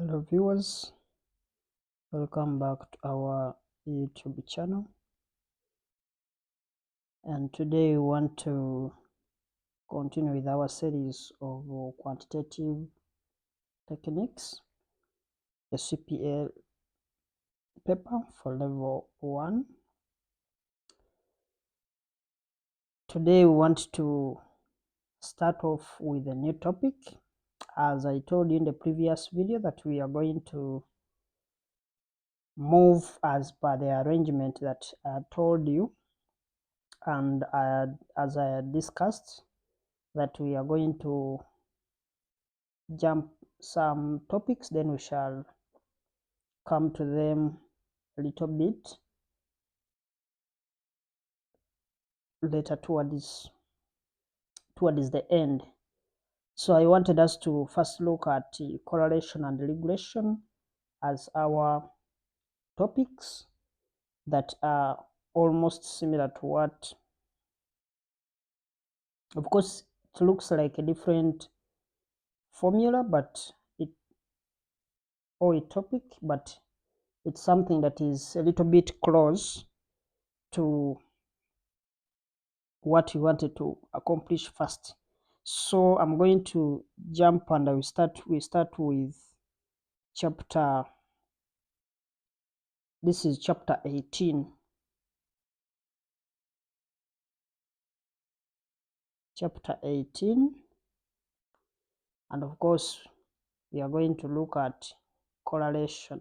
Hello viewers, welcome back to our YouTube channel, and today we want to continue with our series of quantitative techniques, the CPA paper for level 1. Today we want to start off with a new topic. As I told you in the previous video that we are going to move as per the arrangement that I told you, and as I had discussed, that we are going to jump some topics, then we shall come to them a little bit later towards the end. So I wanted us to first look at correlation and regression as our topics that are almost similar to what, of course it looks like a different formula, but a topic, but it's something that is a little bit close to what we wanted to accomplish first. So I'm going to jump and we start with chapter, this is chapter 18. Chapter 18, and of course we are going to look at correlation.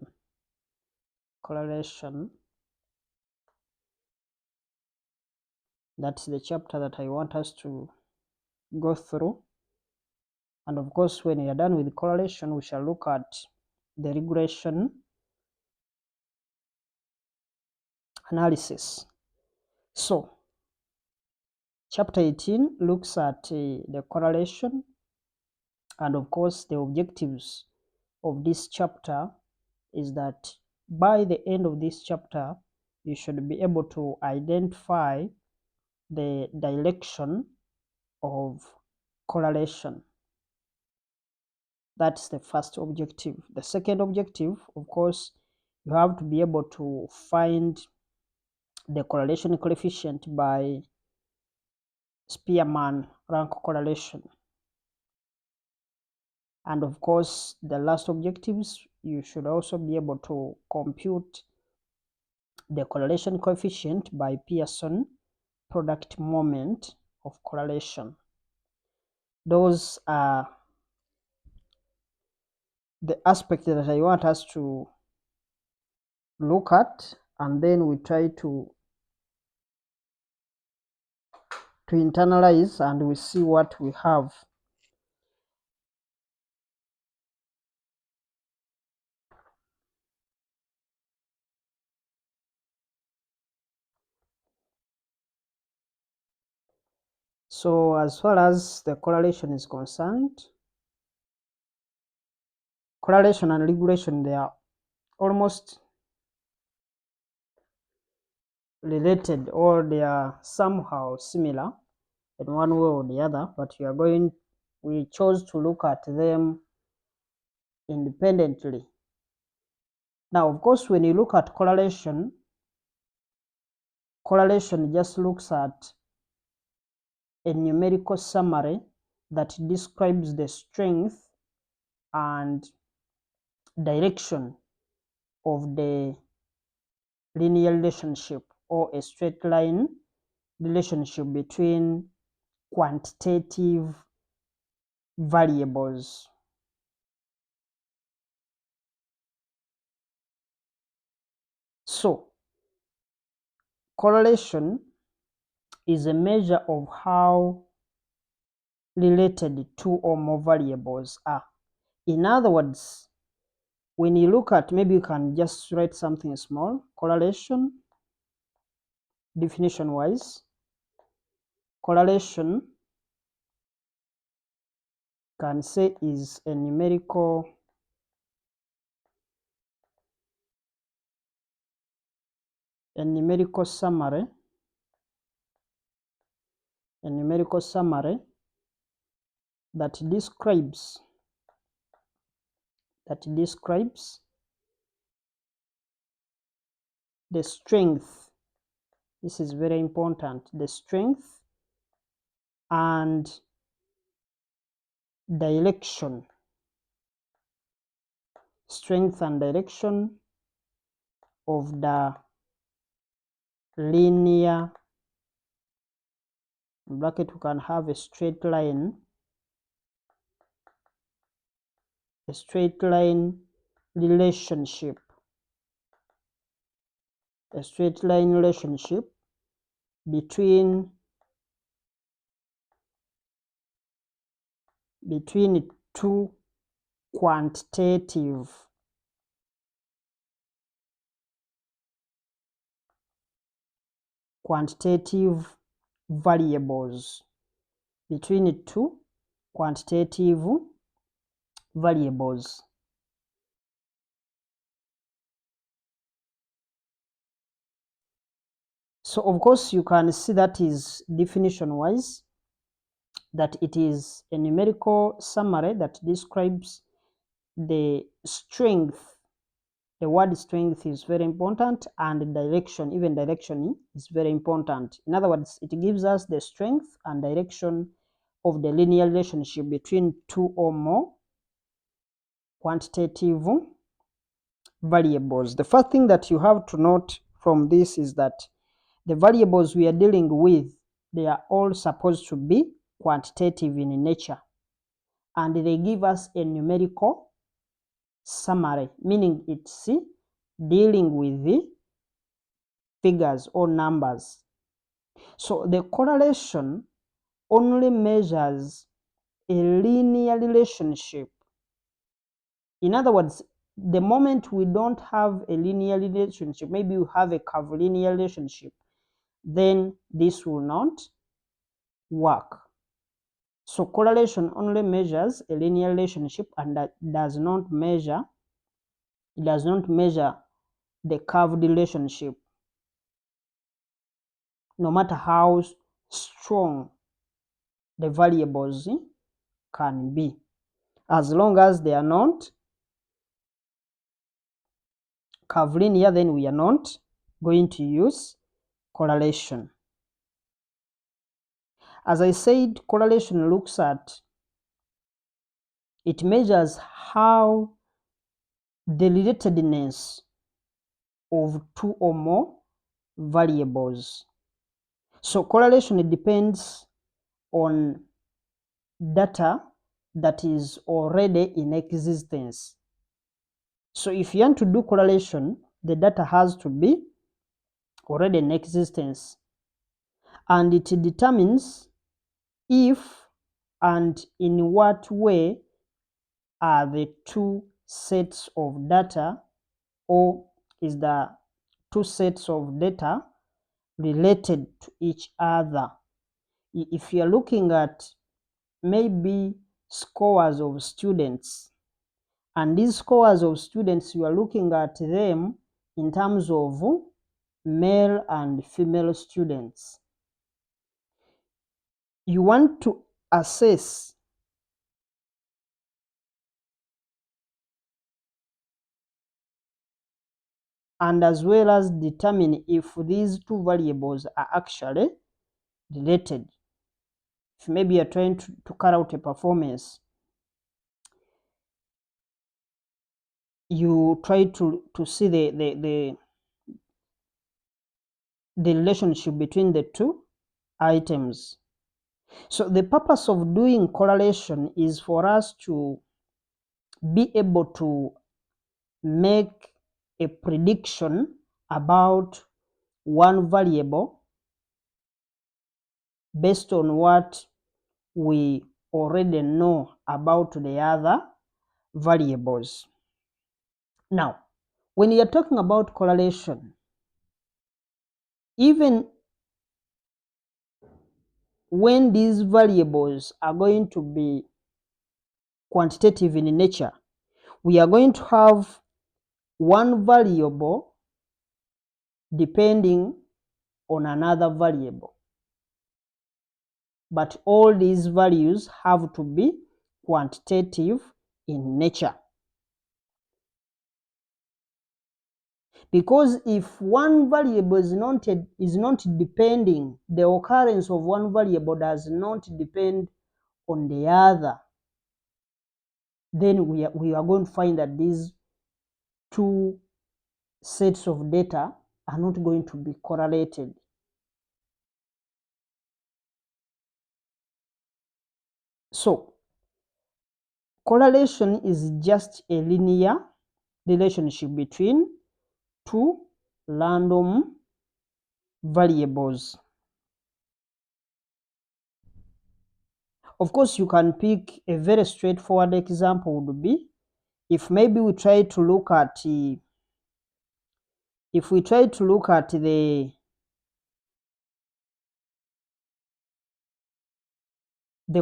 That's the chapter that I want us to go through. And of course when we are done with correlation, we shall look at the regression analysis. So chapter 18 looks at the correlation, and of course the objectives of this chapter is that by the end of this chapter you should be able to identify the direction of correlation. That's the first objective. The second objective, of course, you have to be able to find the correlation coefficient by Spearman rank correlation. And of course the last objectives, you should also be able to compute the correlation coefficient by Pearson product moment of correlation. Those are the aspects that I want us to look at, and then we try to internalize and we see what we have. So as far as the correlation is concerned, correlation and regression, they are almost related, or they are somehow similar in one way or the other, but we chose to look at them independently. Now of course when you look at correlation just looks at a numerical summary that describes the strength and direction of the linear relationship or a straight line relationship between quantitative variables. So correlation is a measure of how related two or more variables are. In other words, when you look at, maybe you can just write something small. Correlation, definition wise, correlation can say is a numerical summary that describes that describes the strength. This is very important. The strength and direction. Strength and direction of the linear, in bracket we can have a straight line relationship, a straight line relationship between two quantitative variables, between two quantitative variables. So of course you can see that is definition wise, that it is a numerical summary that describes the strength. The word strength is very important, and direction, even direction, is very important. In other words, it gives us the strength and direction of the linear relationship between two or more quantitative variables. The first thing that you have to note from this is that the variables we are dealing with, they are all supposed to be quantitative in nature, and they give us a numerical summary, meaning it's dealing with the figures or numbers. So the correlation only measures a linear relationship. In other words, the moment we don't have a linear relationship, maybe you have a curvilinear relationship, then this will not work. So correlation only measures a linear relationship, and that does not measure the curved relationship, no matter how strong the variables can be. As long as they are not curvilinear, then we are not going to use correlation. As I said, correlation looks at, it measures how the relatedness of two or more variables. So correlation depends on data that is already in existence. So if you want to do correlation, the data has to be already in existence, and it determines if and in what way are the two sets of data, or is the two sets of data related to each other. If you're looking at maybe scores of students, and these scores of students, you are looking at them in terms of male and female students, you want to assess and as well as determine if these two variables are actually related. If maybe you're trying to carry out a performance, you try to see the relationship between the two items. So the purpose of doing correlation is for us to be able to make a prediction about one variable based on what we already know about the other variables. Now, when you're talking about correlation, even when these variables are going to be quantitative in nature, we are going to have one variable depending on another variable, but all these values have to be quantitative in nature. Because if one variable is not depending, the occurrence of one variable does not depend on the other, then we are going to find that these two sets of data are not going to be correlated. So correlation is just a linear relationship between two random variables. Of course, you can pick a very straightforward example would be if maybe we try to look at the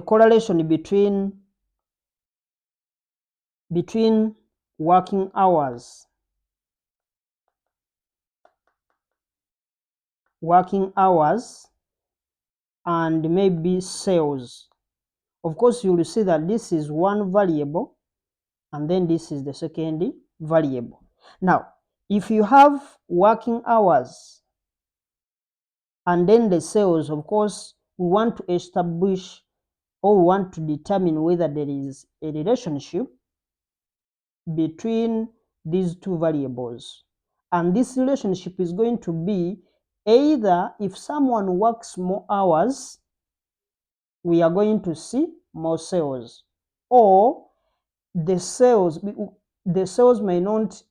correlation between working hours and maybe sales. Of course, you will see that this is one variable and then this is the second variable. Now, if you have working hours and then the sales, of course, we want to establish or we want to determine whether there is a relationship between these two variables. And this relationship is going to be either if someone works more hours, we are going to see more sales, or the sales may not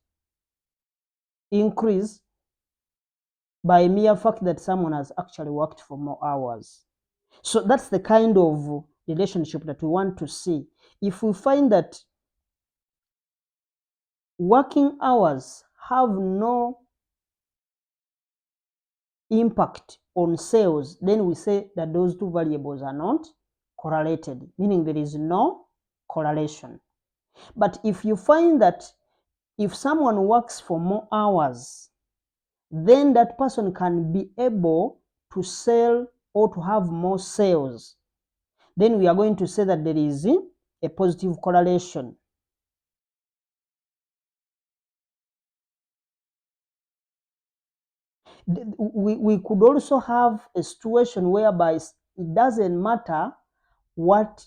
increase by mere fact that someone has actually worked for more hours. So that's the kind of relationship that we want to see. If we find that working hours have no impact on sales, then we say that those two variables are not correlated, meaning there is no correlation. But if you find that if someone works for more hours, then that person can be able to sell or to have more sales, then we are going to say that there is a positive correlation. We could also have a situation whereby it doesn't matter what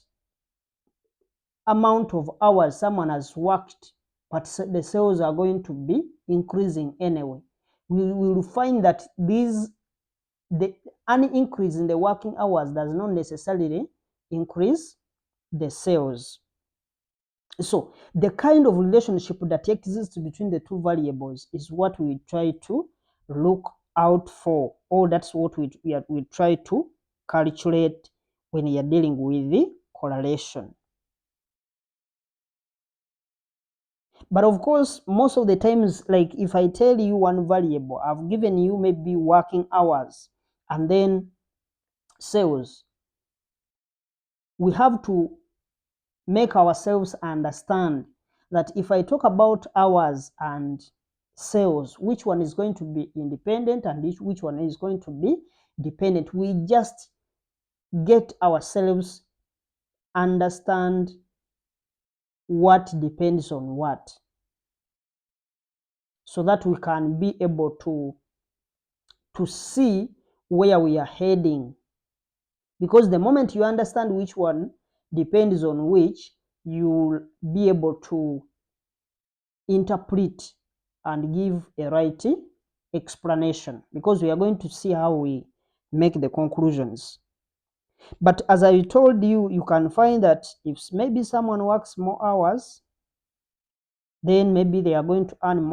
amount of hours someone has worked, but the sales are going to be increasing anyway. We will find that any increase in the working hours does not necessarily increase the sales. So the kind of relationship that exists between the two variables is what we try to look out for, or that's what we try to calculate when we are dealing with the correlation. But of course, most of the times, like if I tell you one variable, I've given you maybe working hours and then sales, we have to make ourselves understand that if I talk about hours and sales, which one is going to be independent and which one is going to be dependent. We just get ourselves understand what depends on what, so that we can be able to see where we are heading. Because the moment you understand which one depends on which, you'll be able to interpret and give a right explanation, because we are going to see how we make the conclusions. But as I told you, you can find that if maybe someone works more hours, then maybe they are going to earn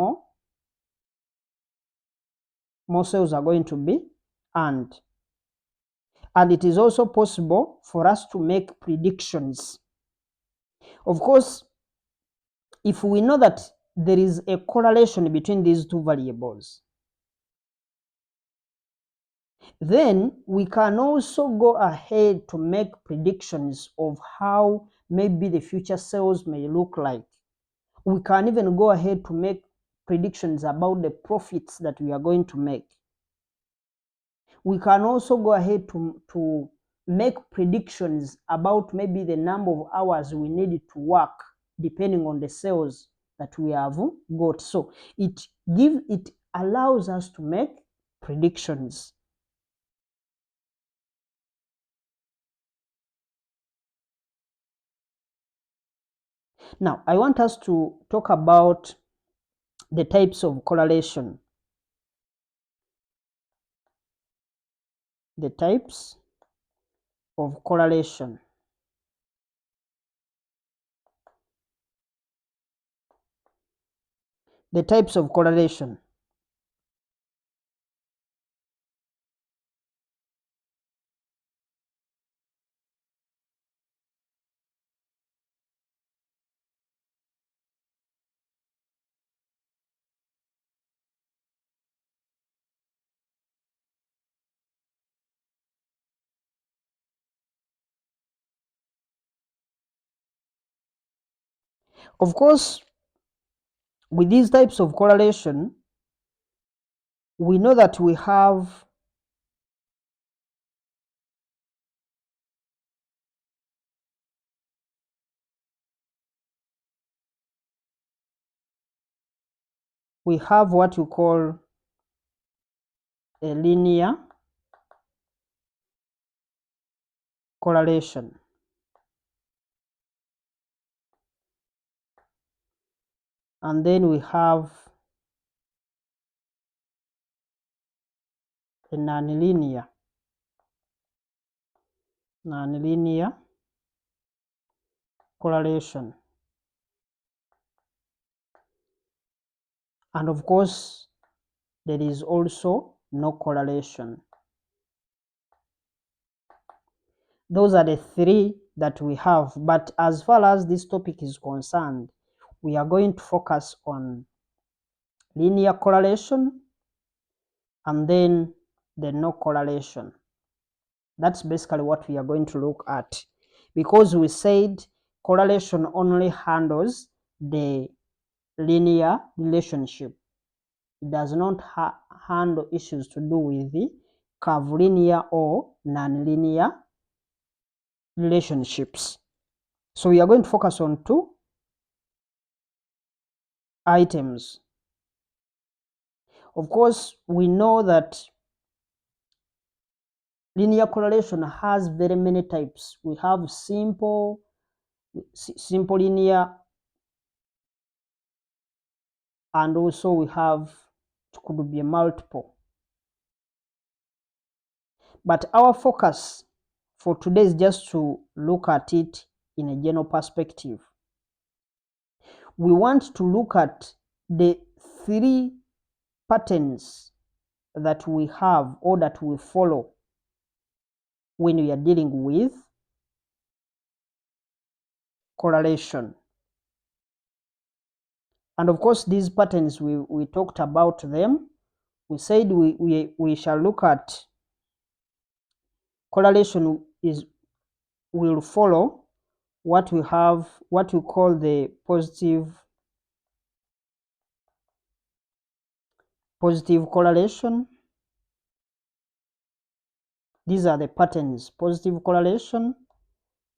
more sales are going to be earned. And it is also possible for us to make predictions. Of course, if we know that there is a correlation between these two variables, then we can also go ahead to make predictions of how maybe the future sales may look like. We can even go ahead to make predictions about the profits that we are going to make. We can also go ahead to make predictions about maybe the number of hours we need to work depending on the sales that we have got. So it allows us to make predictions. Now, I want us to talk about the types of correlation. The types of correlation. The types of correlation. Of course, with these types of correlation, we know that we have what we call a linear correlation. And then we have a nonlinear correlation. And of course, there is also no correlation. Those are the three that we have. But as far as this topic is concerned, we are going to focus on linear correlation and then the no correlation. That's basically what we are going to look at, because we said correlation only handles the linear relationship. It does not handle issues to do with the curvilinear or nonlinear relationships. So we are going to focus on two items. Of course, we know that linear correlation has very many types. We have simple linear, and also we have, it could be a multiple. But our focus for today is just to look at it in a general perspective. We want to look at the three patterns that we have or that we follow when we are dealing with correlation. And of course, these patterns, we talked about them. We said we shall look at correlation will follow what we have, what we call the positive correlation. These are the patterns, positive correlation.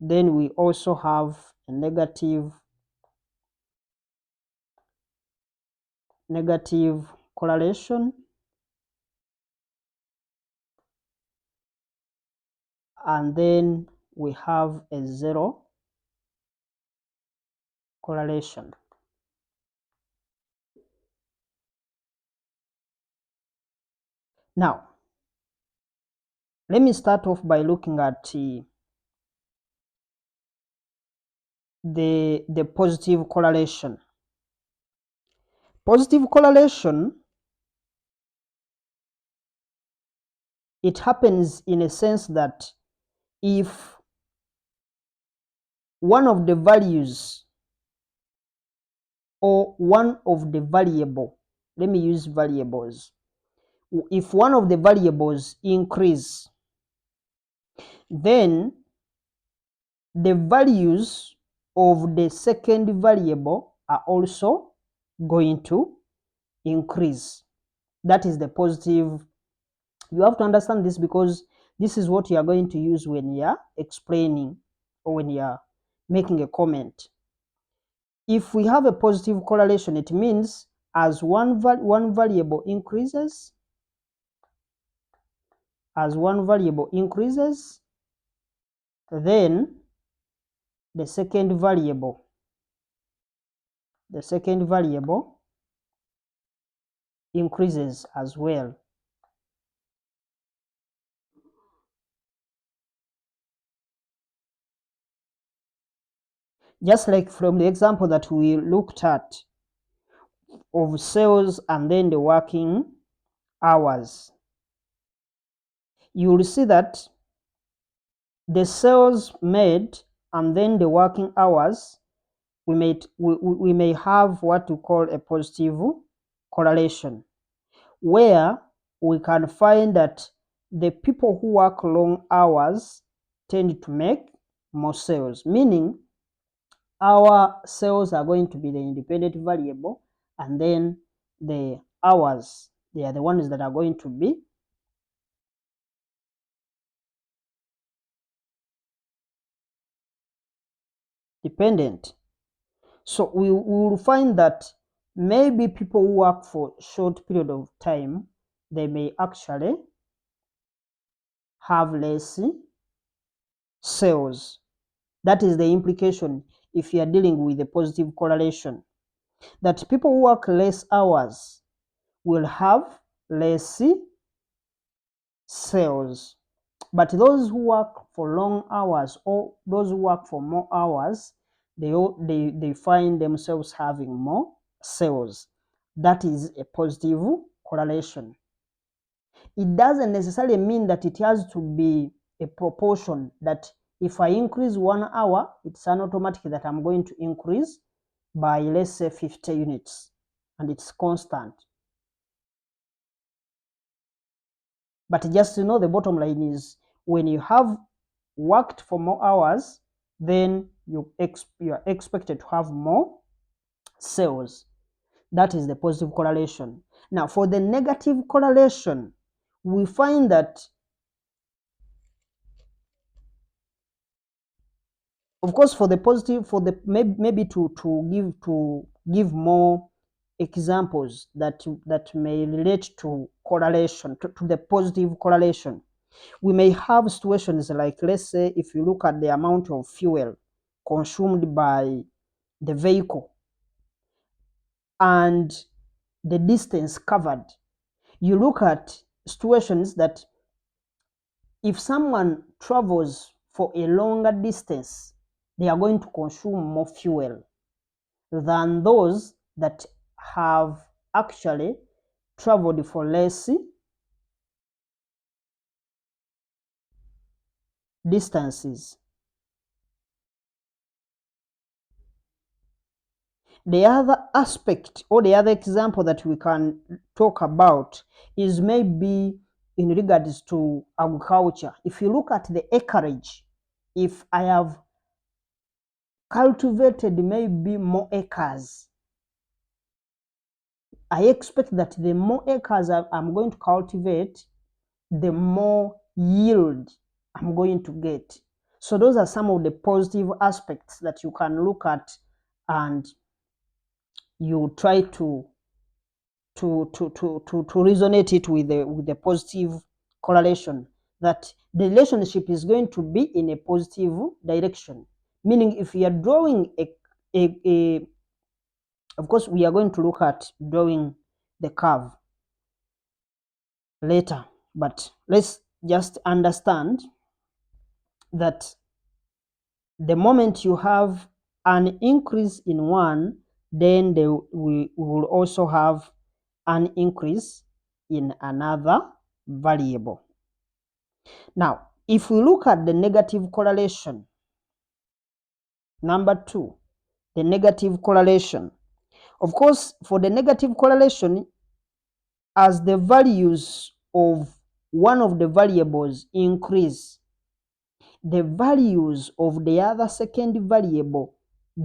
Then we also have a negative correlation. And then we have a zero correlation. Now, let me start off by looking at the positive correlation. Positive correlation, it happens in a sense that if one of the values or one of the variable, let me use variables. If one of the variables increase, then the values of the second variable are also going to increase. That is the positive. You have to understand this because this is what you are going to use when you are explaining or when you are making a comment. If we have a positive correlation, it means as one variable increases, then the second variable increases as well. Just like from the example that we looked at of sales and then the working hours, you will see that the sales made and then the working hours, we may have what we call a positive correlation, where we can find that the people who work long hours tend to make more sales, meaning our sales are going to be the independent variable, and then the hours, they are the ones that are going to be dependent. So we will find that maybe people who work for short period of time, they may actually have less sales. That is the implication if you are dealing with a positive correlation, that people who work less hours will have less sales. But those who work for long hours or those who work for more hours, they find themselves having more sales. That is a positive correlation. It doesn't necessarily mean that it has to be a proportion, that if I increase 1 hour, it's an automatic that I'm going to increase by, let's say, 50 units, and it's constant. But just to know, the bottom line is when you have worked for more hours, then you are expected to have more sales. That is the positive correlation. Now, for the negative correlation, we find that, of course, for the positive, for the maybe to give more examples that may relate to correlation, to the positive correlation, we may have situations like, let's say, if you look at the amount of fuel consumed by the vehicle and the distance covered, you look at situations that if someone travels for a longer distance, they are going to consume more fuel than those that have actually traveled for less distances. The other aspect or the other example that we can talk about is maybe in regards to agriculture. If you look at the acreage, if I have cultivated maybe more acres, I expect that the more acres I'm going to cultivate, the more yield I'm going to get. So those are some of the positive aspects that you can look at, and you try to resonate it with the positive correlation, that the relationship is going to be in a positive direction. Meaning, if you are drawing a of course, we are going to look at drawing the curve later, but let's just understand that the moment you have an increase in one, then we will also have an increase in another variable. Now, if we look at the negative correlation, number 2, the negative correlation. Of course, for the negative correlation, as the values of one of the variables increase, the values of the other second variable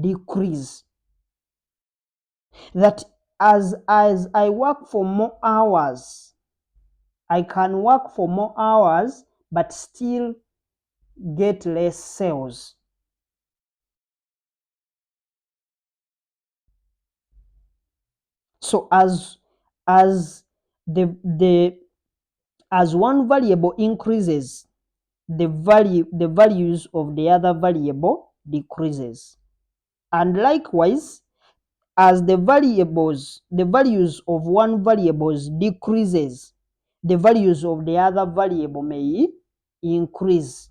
decrease. That as I work for more hours, I can work for more hours but still get less sales. So as the as one variable increases, the values of the other variable decreases. And likewise, as the values of one variables decreases, the values of the other variable may increase.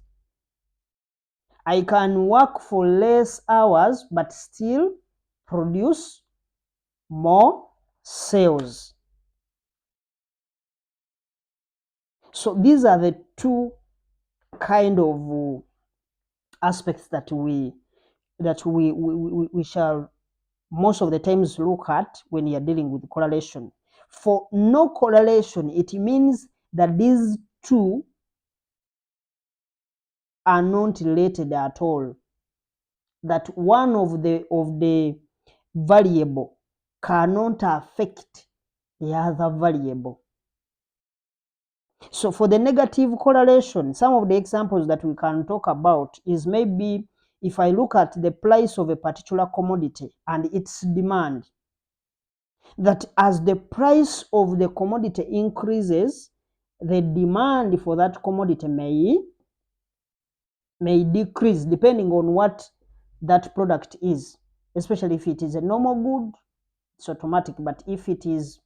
I can work for less hours but still produce more sales. So these are the two kind of aspects that we shall most of the times look at when you are dealing with correlation. For no correlation, it means that these two are not related at all. That one of the variable cannot affect the other variable. So for the negative correlation, some of the examples that we can talk about is maybe if I look at the price of a particular commodity and its demand, that as the price of the commodity increases, the demand for that commodity may decrease depending on what that product is. Especially if it is a normal good, it's automatic. But if it is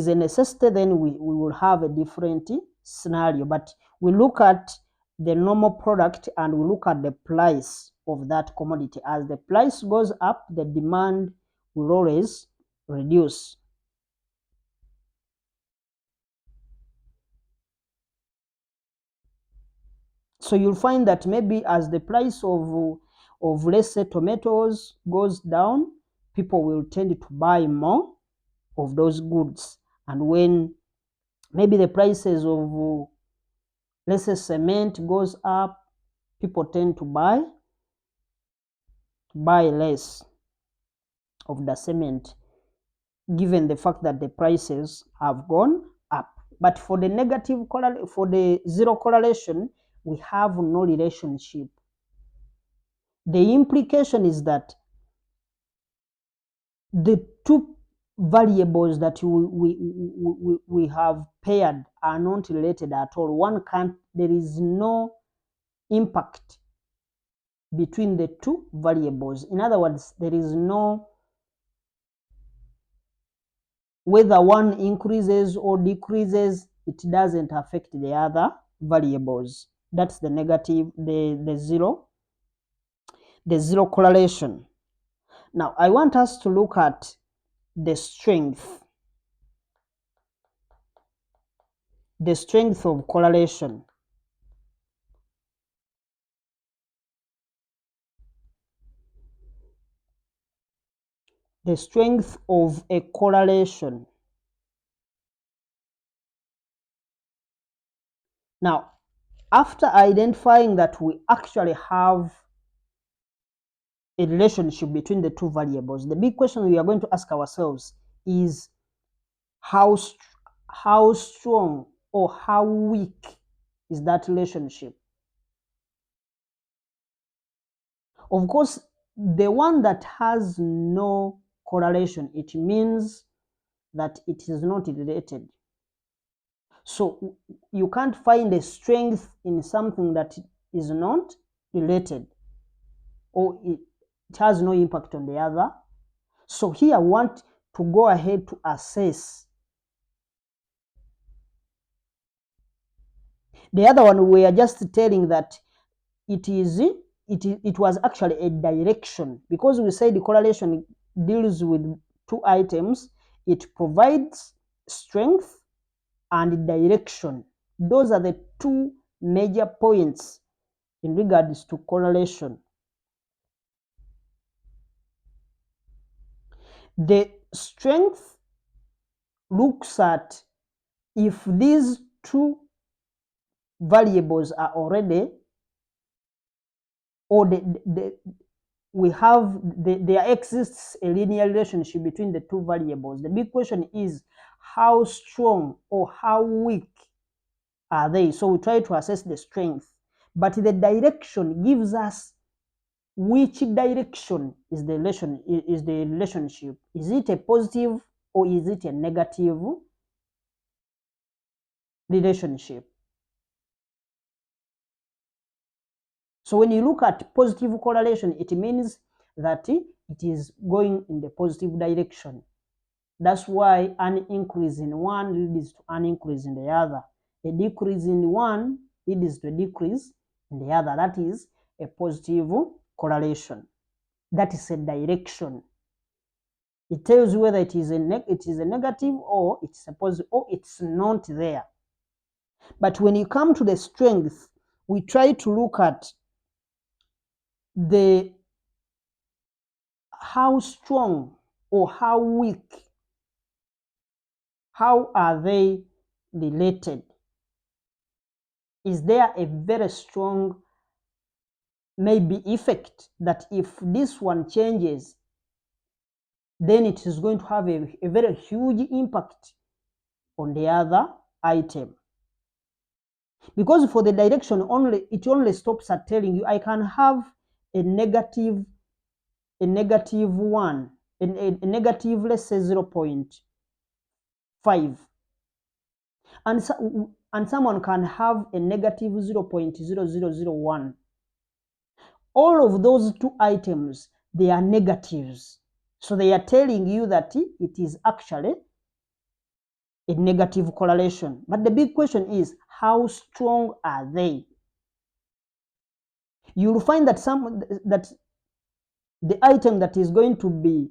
a necessity, then we will have a different scenario. But we look at the normal product and we look at the price of that commodity. As the price goes up, the demand will always reduce. So you'll find that maybe as the price of let's say tomatoes goes down, people will tend to buy more of those goods. And when maybe the prices of let's say cement goes up, people tend to buy less of the cement, given the fact that the prices have gone up. But for the for the zero correlation, we have no relationship. The implication is that the two variables that we have paired are not related at all. There is no impact between the two variables. In other words, there is no, whether one increases or decreases, it doesn't affect the other variables. That's the negative, the zero correlation. Now, I want us to look at the strength of correlation. The strength of a correlation. Now, after identifying that we actually have a relationship between the two variables, the big question we are going to ask ourselves is how strong or how weak is that relationship? Of course, the one that has no correlation, it means that it is not related. So you can't find a strength in something that is not related, or it has no impact on the other. So here I want to go ahead to assess. The other one, we are just telling that it was actually a direction, because we say the correlation deals with two items. It provides strength and direction. Those are the two major points in regards to correlation. The strength looks at if these two variables are already, or there exists a linear relationship between the two variables. The big question is how strong or how weak are they? So we try to assess the strength, but the direction gives us which direction is the relationship? Is it a positive or is it a negative relationship? So when you look at positive correlation, it means that it is going in the positive direction. That's why an increase in one leads to an increase in the other. A decrease in one leads to a decrease in the other. That is a positive correlation. That is a direction. It tells you whether it is a negative or it's a positive or it's not there. But when you come to the strength, we try to look at how strong or how weak, how are they related? Is there a very strong maybe effect that if this one changes, then it is going to have a very huge impact on the other item? Because for the direction it only stops at telling you I can have a negative one, a negative, let's say 0.5, and someone can have a negative 0.0001. All of those two items, they are negatives. So they are telling you that it is actually a negative correlation. But the big question is, how strong are they? You'll find that the item that is going to be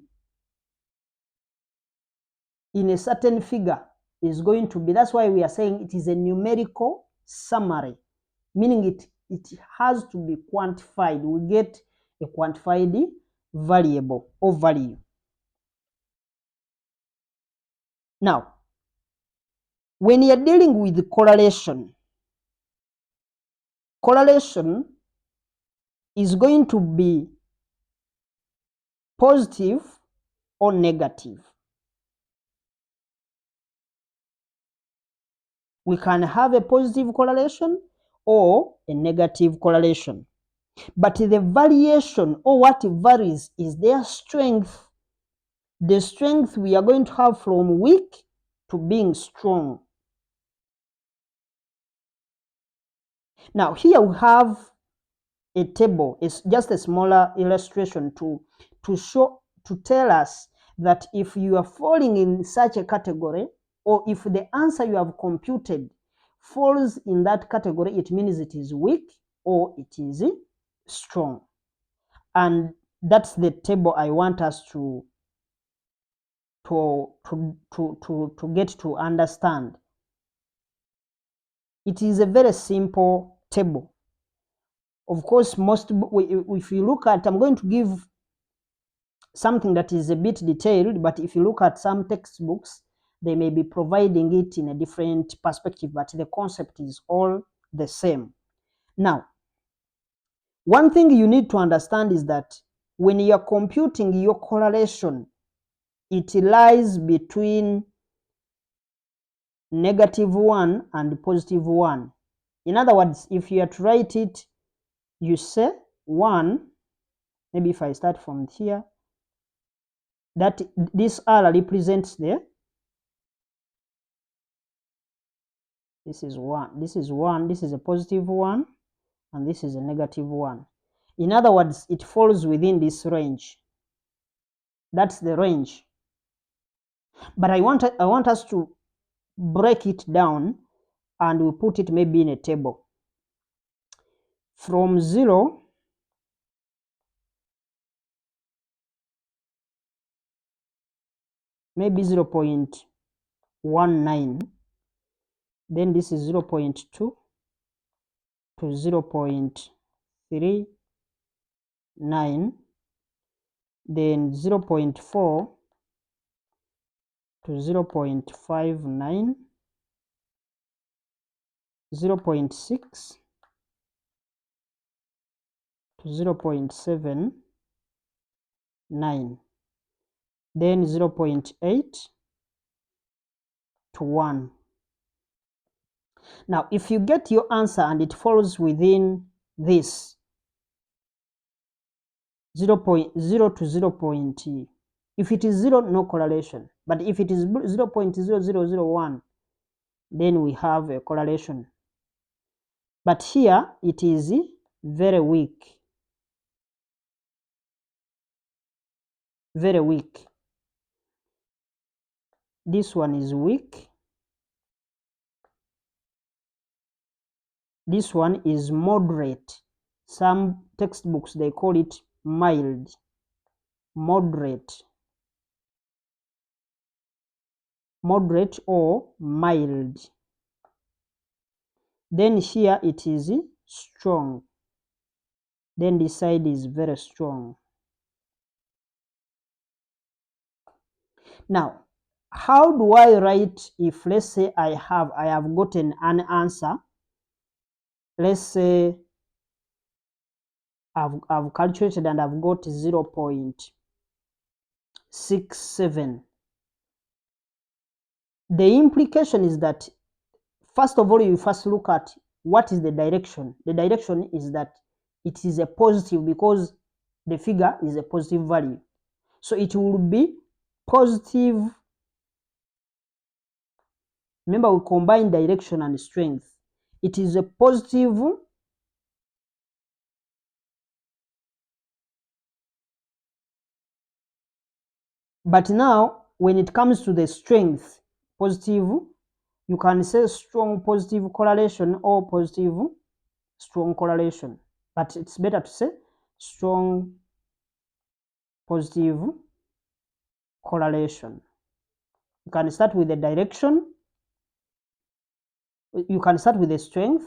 in a certain figure is going to be, that's why we are saying it is a numerical summary, meaning it has to be quantified. We get a quantified variable or value. Now, when you're dealing with correlation is going to be positive or negative. We can have a positive correlation or a negative correlation. But the variation, or what varies, is their strength. The strength we are going to have from weak to being strong. Now here we have a table. It's just a smaller illustration to tell us that if you are falling in such a category, or if the answer you have computed falls in that category, it means it is weak or it is strong. And that's the table I want us to get to understand. It is a very simple table. Of course, if you look at, I'm going to give something that is a bit detailed, but if you look at some textbooks, they may be providing it in a different perspective, but the concept is all the same. Now, one thing you need to understand is that when you are computing your correlation, it lies between -1 and +1. In other words, if you are to write it, you say 1, maybe if I start from here, that this R represents this is 1, this is 1, this is a +1, and this is a -1. In other words, it falls within this range. That's the range. But I want us to break it down, and we put it maybe in a table. From 0 maybe 0.19, then this is 0.2 to 0.39, then 0.4 to 0.59, 0.6 to 0.79, then 0.8 to 1. Now, if you get your answer and it falls within this, 0.0 to 0. If it is 0, no correlation. But if it is 0.0001, then we have a correlation. But here it is very weak. Very weak. This one is weak. This one is moderate. Some textbooks, they call it mild. Moderate. Moderate or mild. Then here it is strong. Then this side is very strong. Now, how do I write if, let's say, I have gotten an answer? Let's say I've calculated and I've got 0.67. The implication is that, first of all, you first look at what is the direction. The direction is that it is a positive because the figure is a positive value. So it will be positive. Remember, we combine direction and strength. It is a positive but now when it comes to the strength, positive, you can say strong positive correlation or positive strong correlation. But it's better to say strong positive correlation. You can start with the direction. You can start with the strength.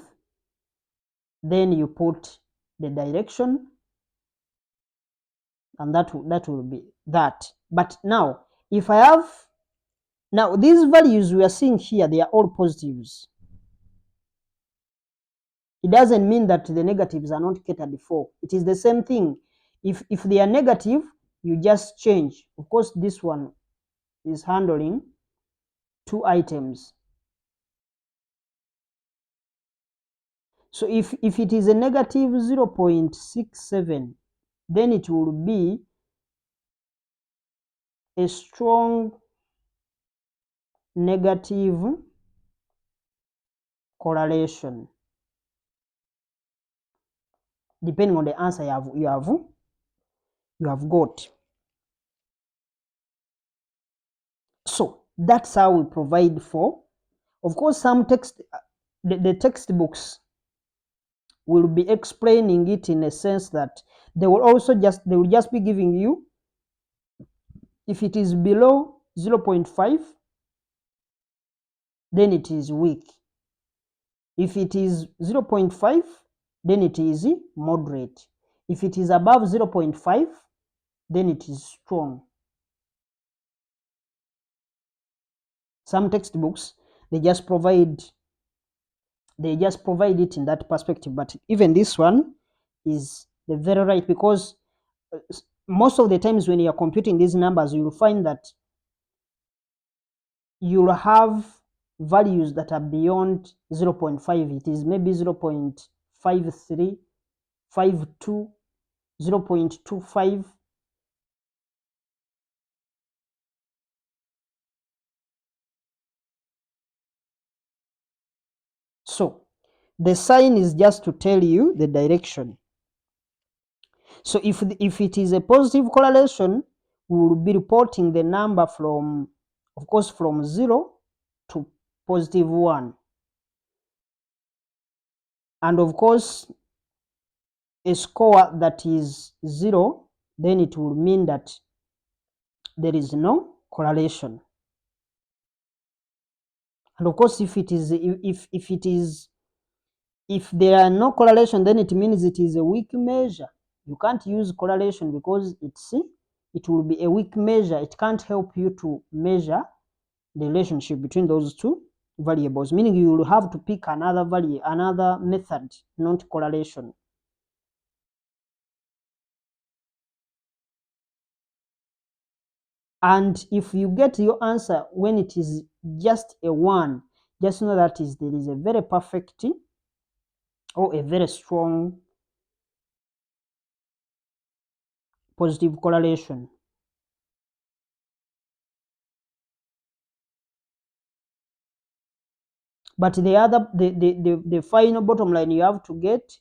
Then you put the direction. And that will be that. But now, if I have, now these values we are seeing here, they are all positives. It doesn't mean that the negatives are not catered for. It is the same thing. If they are negative, you just change. Of course, this one is handling 2 items. So if it is a negative 0.67, then it will be a strong negative correlation, depending on the answer you have got. So that's how we provide for. Of course, some text, the textbooks will be explaining it in a sense that they will just be giving you, if it is below 0.5, then it is weak. If it is 0.5, then it is moderate. If it is above 0.5, then it is strong. Some textbooks, they just provide it in that perspective. But even this one is the very right, because most of the times when you are computing these numbers, you'll find that you'll have values that are beyond 0.5. It is maybe 0.53, 52, 0.25. So the sign is just to tell you the direction. So if it is a positive correlation, we will be reporting the number from, of course, from 0 to positive 1. And of course, a score that is 0, then it will mean that there is no correlation. And of course, if there are no correlation, then it means it is a weak measure. You can't use correlation because it will be a weak measure. It can't help you to measure the relationship between those two variables, meaning you will have to pick another value, another method, not correlation. And if you get your answer when it is just a 1, just know that there is a very perfect or a very strong positive correlation. But the final bottom line you have to get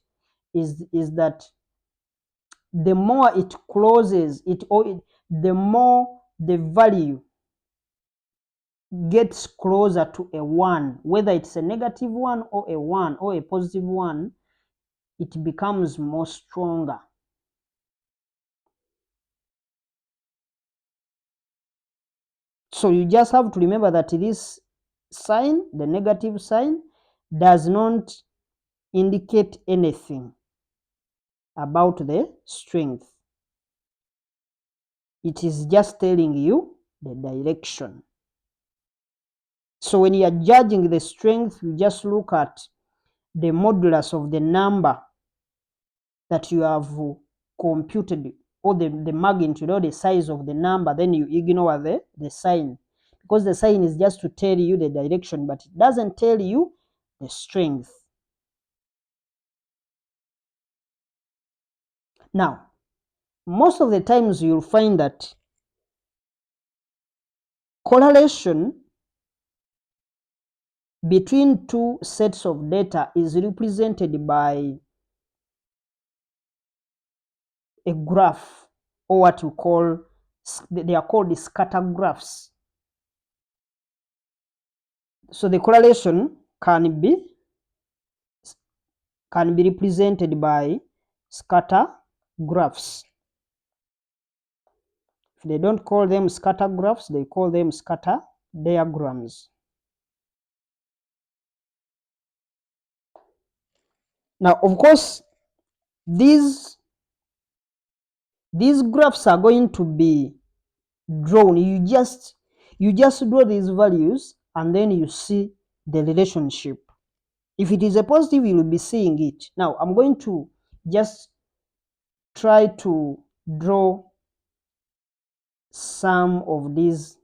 is that the more it closes, the more the value gets closer to a 1, whether it's a negative 1 or a 1 or a positive 1, it becomes more stronger. So you just have to remember that this sign, the negative sign, does not indicate anything about the strength. It is just telling you the direction. So when you are judging the strength, you just look at the modulus of the number that you have computed, or the magnitude or the size of the number, then you ignore the sign, because the sign is just to tell you the direction, but it doesn't tell you the strength. Now, most of the times you'll find that correlation between two sets of data is represented by a graph, or what you call, they are called the scatter graphs. So the correlation can be represented by scatter graphs. If they don't call them scatter graphs, they call them scatter diagrams. Now, of course, these graphs are going to be drawn. You just draw these values and then you see the relationship. If it is a positive, you will be seeing it. Now, I'm going to just try to draw some of these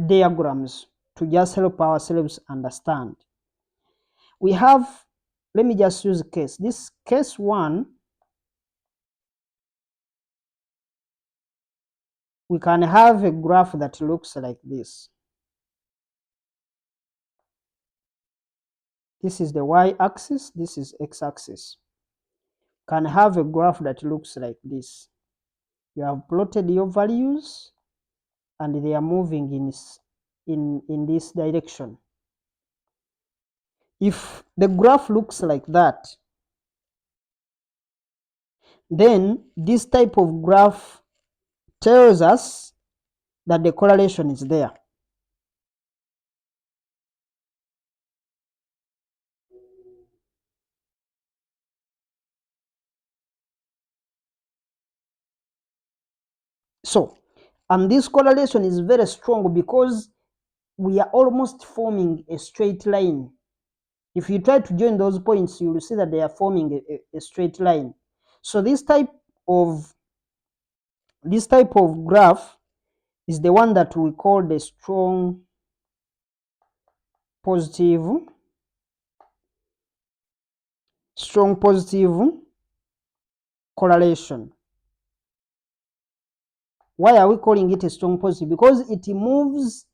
diagrams to just help ourselves understand. We have, let me just use a case. This case 1, we can have a graph that looks like this. This is the y-axis, this is x-axis. Can have a graph that looks like this. You have plotted your values and they are moving in this direction. If the graph looks like that, then this type of graph tells us that the correlation is there. So, and this correlation is very strong because we are almost forming a straight line. If you try to join those points, you will see that they are forming a straight line. So this type of graph is the one that we call the strong positive correlation. Why are we calling it a strong positive? Because it moves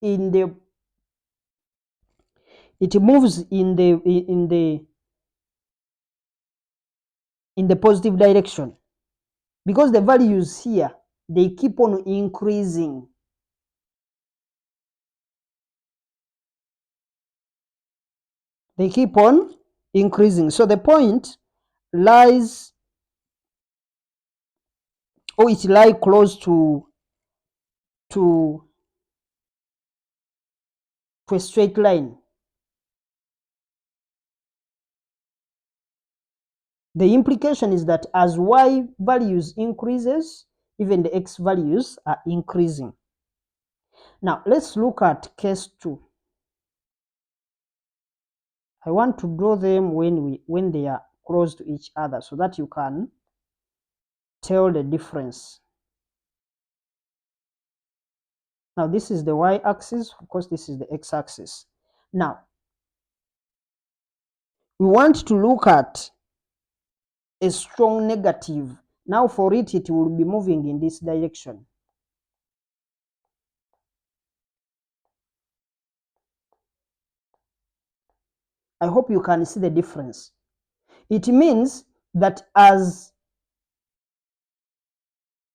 in the positive direction, because the values here, they keep on increasing. They keep on increasing. So the point lies, or it lies close to a straight line. The implication is that as y values increases, even the x values are increasing. Now let's look at case 2. I want to draw them when they are close to each other so that you can tell the difference. Now this is the y-axis, of course this is the x-axis. Now we want to look at a strong negative. Now for it, it will be moving in this direction. I hope you can see the difference. It means that as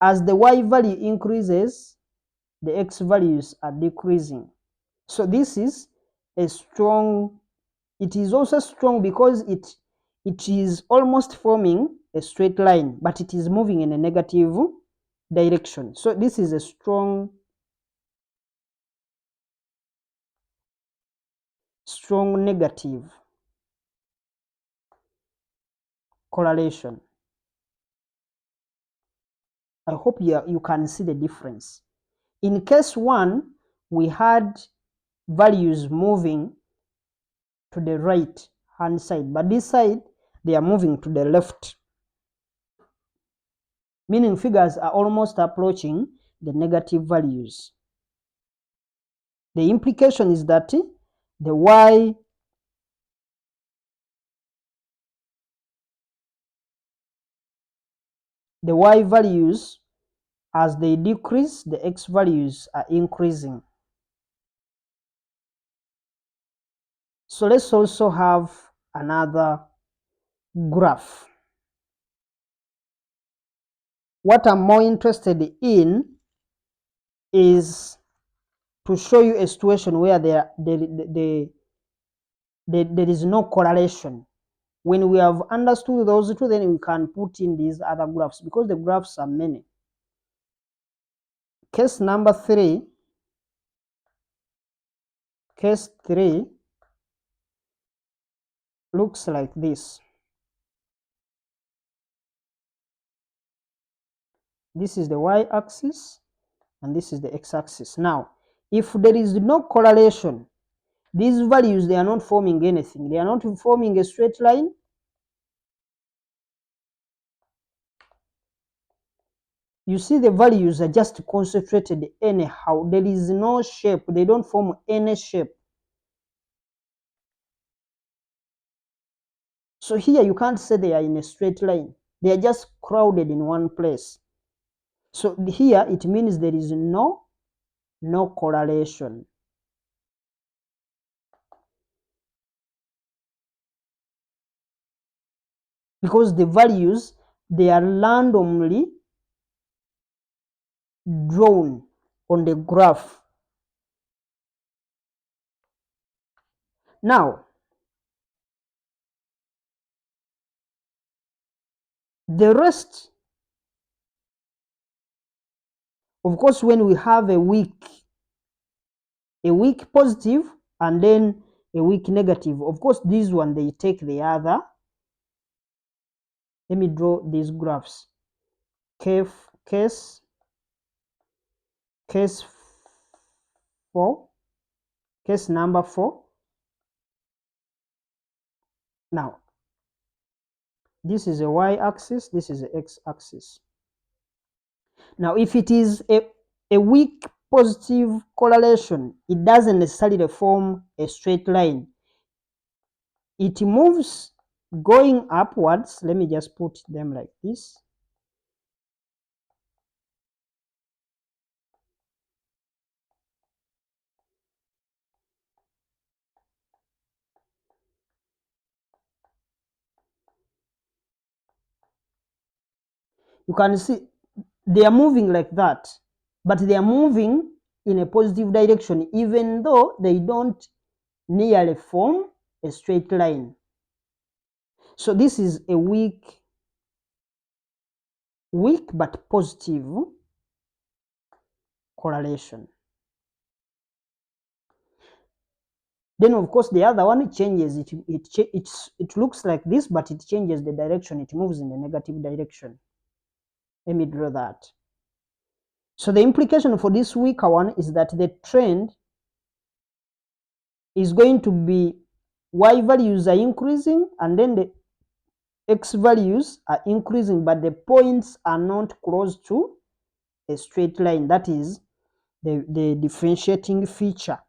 the y value increases, the x values are decreasing. So this is a strong, it is also strong because it is almost forming a straight line, but it is moving in a negative direction. So this is a strong negative correlation. I hope you can see the difference. In case 1, we had values moving to the right hand side, but this side they are moving to the left, meaning figures are almost approaching the negative values. The implication is that the y values, as they decrease, the x values are increasing. So let's also have another graph. What I'm more interested in is to show you a situation where there is no correlation. When we have understood those two, then we can put in these other graphs, because the graphs are many. Case number 3, case 3 looks like this. This is the y-axis and this is the x-axis. Now, if there is no correlation, these values, they are not forming anything. They are not forming a straight line. You see, the values are just concentrated anyhow. There is no shape. They don't form any shape. So here you can't say they are in a straight line. They are just crowded in one place. So here it means there is no correlation. Because the values, they are randomly drawn on the graph. Now, the rest, of course, when we have a weak positive and then a weak negative, of course, this one, they take the other. Let me draw these graphs. Case 4, case number 4. Now, this is a y-axis, this is a x-axis. Now, if it is a weak positive correlation, it doesn't necessarily form a straight line. It moves going upwards. Let me just put them like this. You can see they are moving like that, but they are moving in a positive direction, even though they don't nearly form a straight line. So this is a weak but positive correlation. Then of course the other one changes. It looks like this, but it changes the direction. It moves in the negative direction. Let me draw that. So the implication for this weaker one is that the trend is going to be y values are increasing and then the x values are increasing, but the points are not close to a straight line. That is the differentiating feature.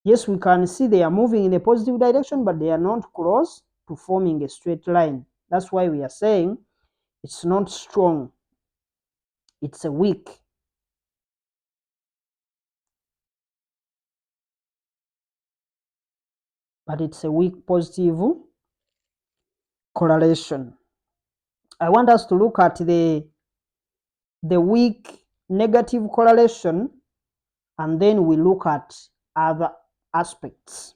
Yes, we can see they are moving in a positive direction, but they are not close to forming a straight line. That's why we are saying it's not strong, it's a weak. But it's a weak positive correlation. I want us to look at the weak negative correlation, and then we look at other aspects.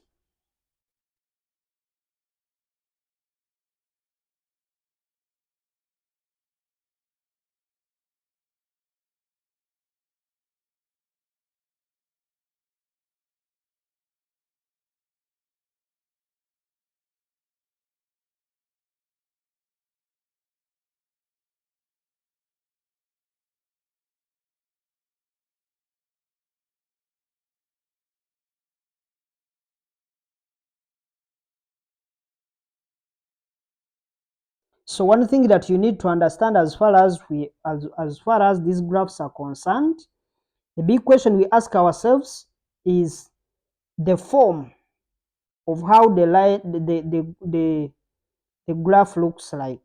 So one thing that you need to understand as far as these graphs are concerned, the big question we ask ourselves is the form of how the graph looks like.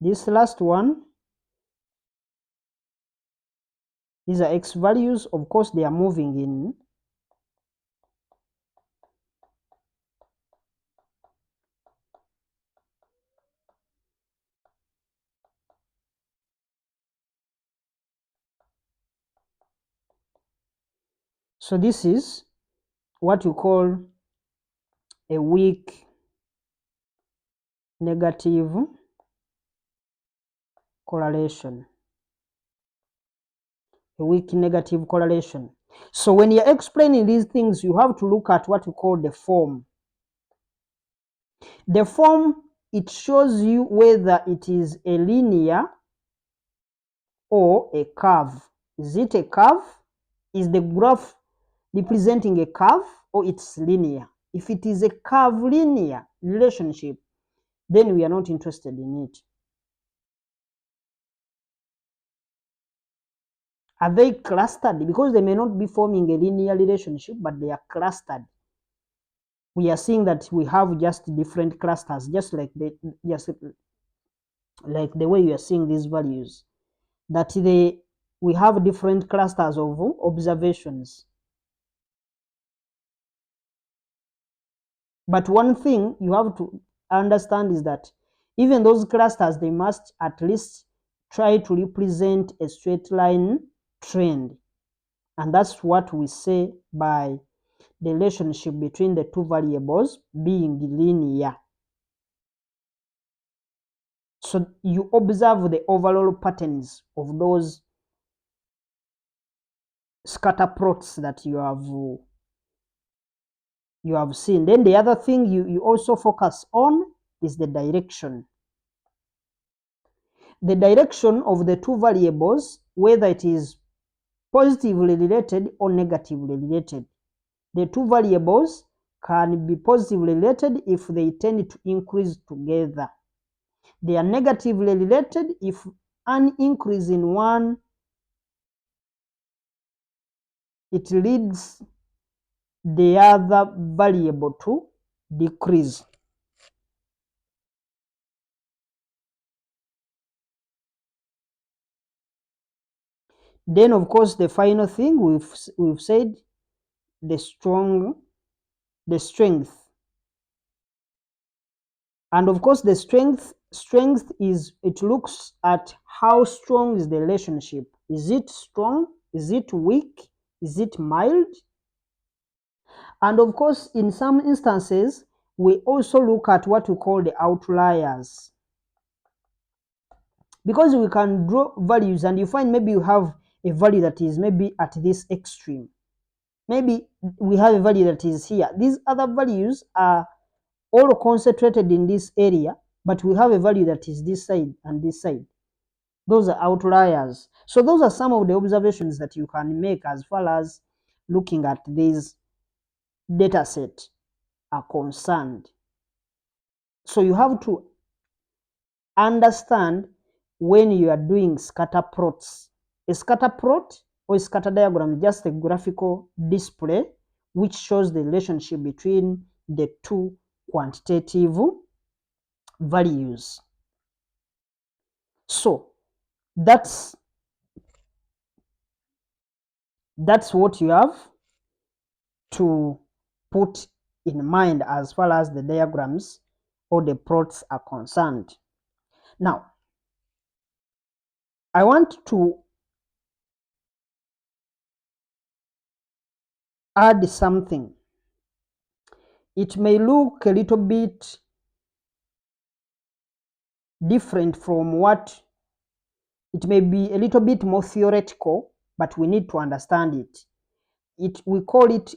This last one, these are x values. Of course, they are moving in. So this is what you call a weak negative correlation. A weak negative correlation. So when you're explaining these things, you have to look at what you call the form. The form, it shows you whether it is a linear or a curve. Is it a curve? Is the graph representing a curve, or it's linear? If it is a curve linear relationship, then we are not interested in it. Are they clustered? Because they may not be forming a linear relationship, but they are clustered. We are seeing that we have just different clusters, just like the way you are seeing these values, that we have different clusters of observations. But one thing you have to understand is that even those clusters, they must at least try to represent a straight line trend. And that's what we say by the relationship between the two variables being linear. So you observe the overall patterns of those scatter plots that you have seen. Then the other thing you also focus on is the direction. The direction of the two variables, whether it is positively related or negatively related. The two variables can be positively related if they tend to increase together. They are negatively related if an increase in one, it leads the other variable to decrease. Then, of course, the final thing we've said, the strength. And of course, the strength is, it looks at how strong is the relationship. Is it strong? Is it weak? Is it mild? And of course, in some instances, we also look at what we call the outliers. Because we can draw values and you find maybe you have a value that is maybe at this extreme. Maybe we have a value that is here. These other values are all concentrated in this area, but we have a value that is this side and this side. Those are outliers. So those are some of the observations that you can make as far as looking at this data set are concerned. So you have to understand when you are doing scatter plots. A scatter plot or a scatter diagram is just a graphical display which shows the relationship between the two quantitative values. So that's what you have to put in mind as far as the diagrams or the plots are concerned. Now, I want to add something. It may look a little bit different from what it may be, a little bit more theoretical, but we need to understand it. We call it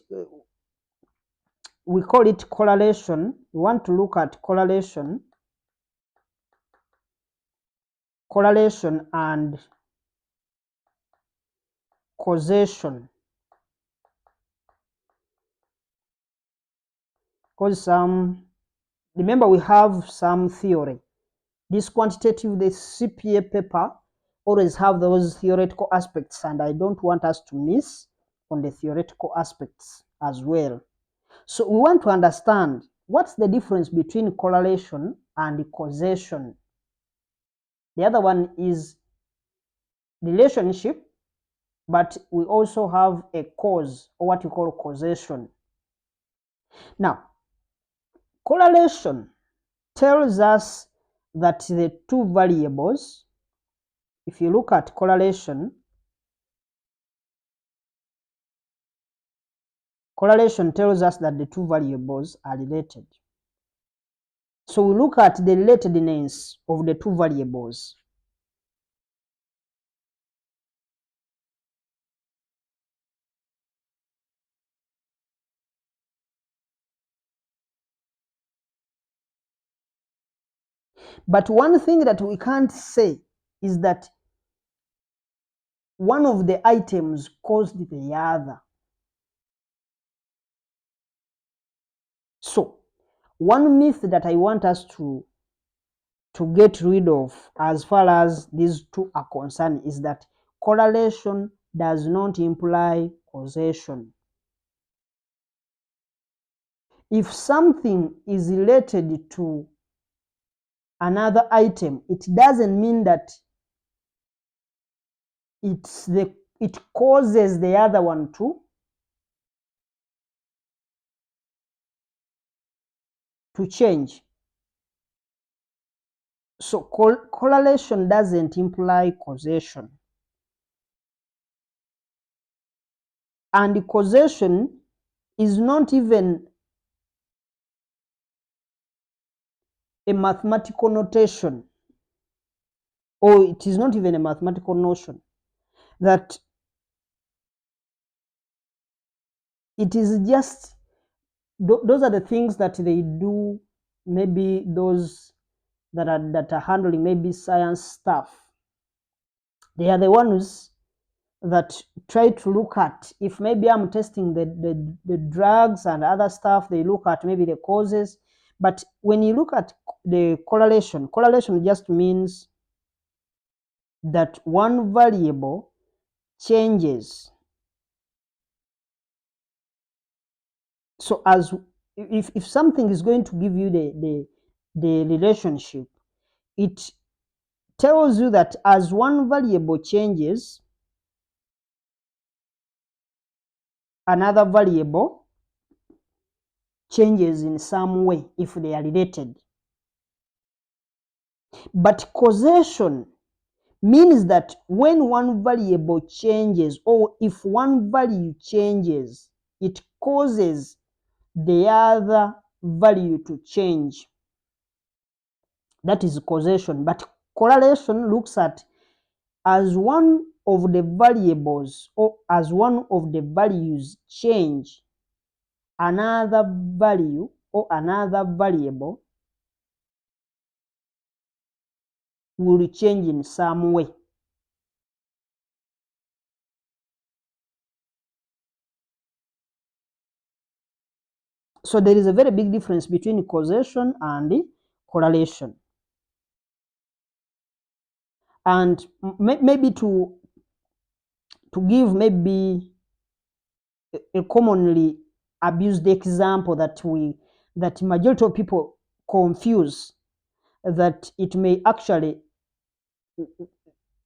correlation. We want to look at correlation and causation. Because remember, we have some theory. This quantitative, the CPA paper always have those theoretical aspects, and I don't want us to miss on the theoretical aspects as well. So we want to understand what's the difference between correlation and causation. The other one is relationship, but we also have a cause, or what you call causation. Now, correlation tells us that the two variables, if you look at correlation tells us that the two variables are related. So we look at the relatedness of the two variables. But one thing that we can't say is that one of the items caused the other. So one myth that I want us to get rid of as far as these two are concerned is that correlation does not imply causation. If something is related to another item, it doesn't mean that it causes the other one to change. So correlation doesn't imply causation. And causation is not even a mathematical notation, or it is not even a mathematical notion, that it is just, those are the things that they do, maybe those that are handling maybe science stuff. They are the ones that try to look at, if maybe I'm testing the drugs and other stuff, they look at maybe the causes. But when you look at the correlation just means that one variable changes. So as if something is going to give you the relationship, it tells you that as one variable changes, another variable changes in some way if they are related. But causation means that when one variable changes, or if one value changes, it causes the other value to change. That is causation. But correlation looks at as one of the variables, or as one of the values change, another value or another variable will change in some way. So there is a very big difference between causation and correlation. And maybe to give maybe a commonly abused example that we that majority of people confuse that it may actually,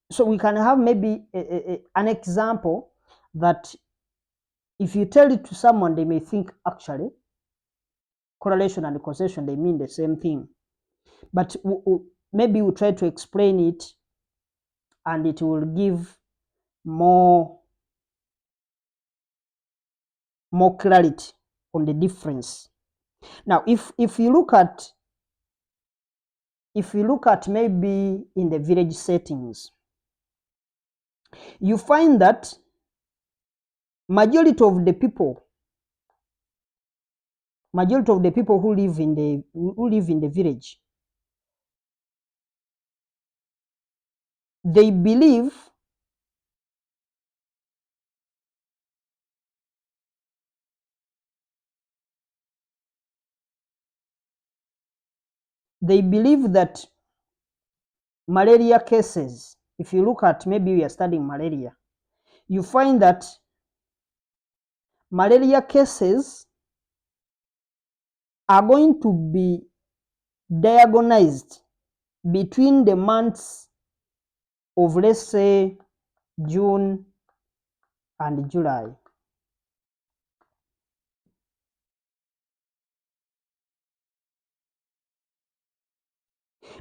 so we can have maybe an example that if you tell it to someone, they may think actually correlation and causation, they mean the same thing. But maybe we'll try to explain it and it will give more clarity on the difference. Now, if you look at maybe in the village settings, you find that majority of the people who live in the village, they believe that malaria cases, if you look at, maybe we are studying malaria, you find that malaria cases are going to be diagnosed between the months of, let's say, June and July.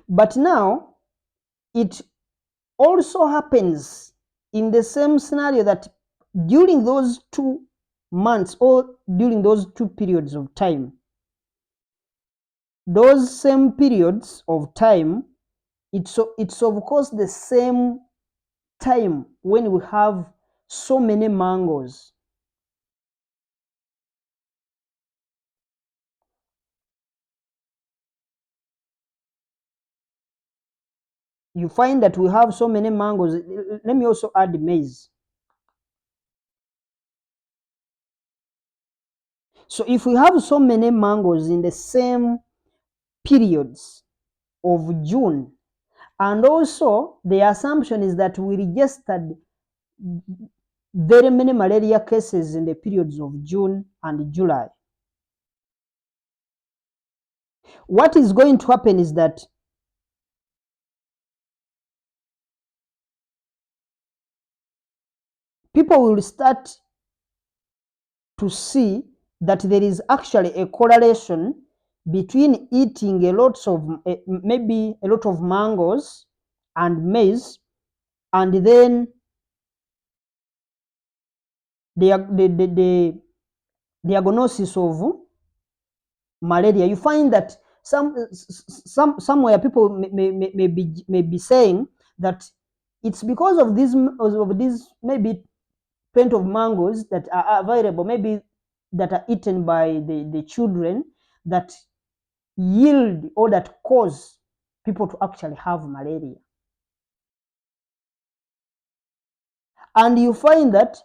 But now it also happens in the same scenario that during those 2 months or during those 2 periods of time, those same periods of time, it's of course the same time when we have so many mangoes. You find that we have so many mangoes. Let me also add maize. So if we have so many mangoes in the same periods of June, and also the assumption is that we registered very many malaria cases in the periods of June and July, what is going to happen is that people will start to see that there is actually a correlation between eating maybe a lot of mangoes and maize, and then the diagnosis of malaria. You find that somewhere people may be saying that it's because of these maybe plenty of mangoes that are available, maybe that are eaten by the children, that yield or that cause people to actually have malaria. And you find that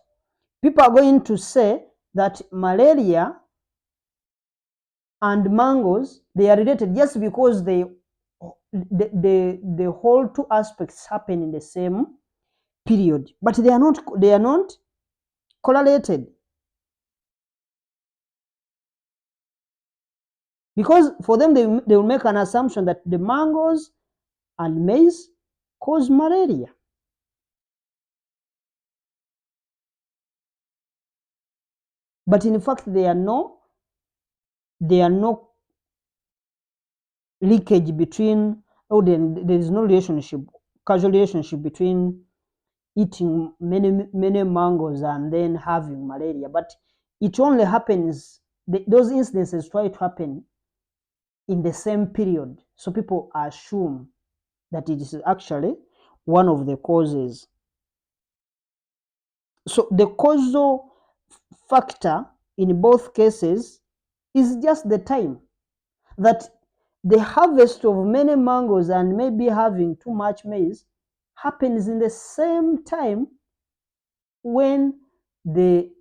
people are going to say that malaria and mangoes, they are related just because the whole 2 aspects happen in the same period, but they are not correlated, because for them they will make an assumption that the mangoes and maize cause malaria. But in fact, there are no leakage between, or there is no causal relationship between eating many mangoes and then having malaria. But it only happens, those instances try to happen in the same period, so people assume that it is actually one of the causes. So the causal factor in both cases is just the time, that the harvest of many mangoes and maybe having too much maize happens in the same time when the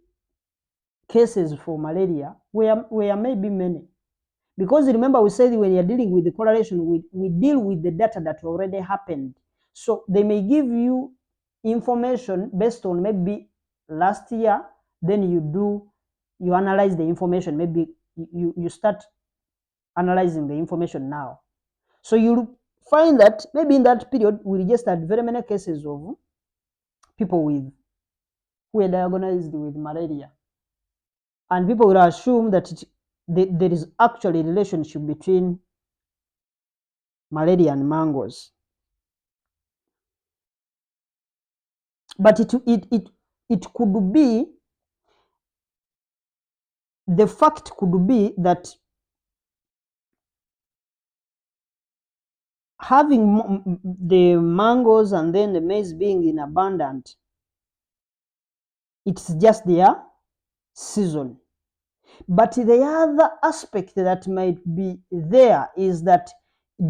cases for malaria were maybe many. Because remember, we said when you're dealing with the correlation, we deal with the data that already happened. So they may give you information based on maybe last year, then you analyze the information. Maybe you start analyzing the information now. So you'll find that maybe in that period, we just had very many cases of people who were diagnosed with malaria. And people will assume that there is actually a relationship between malaria and mangoes. But it could be, the fact could be that having the mangoes and then the maize being in abundance, it's just their season. But the other aspect that might be there is that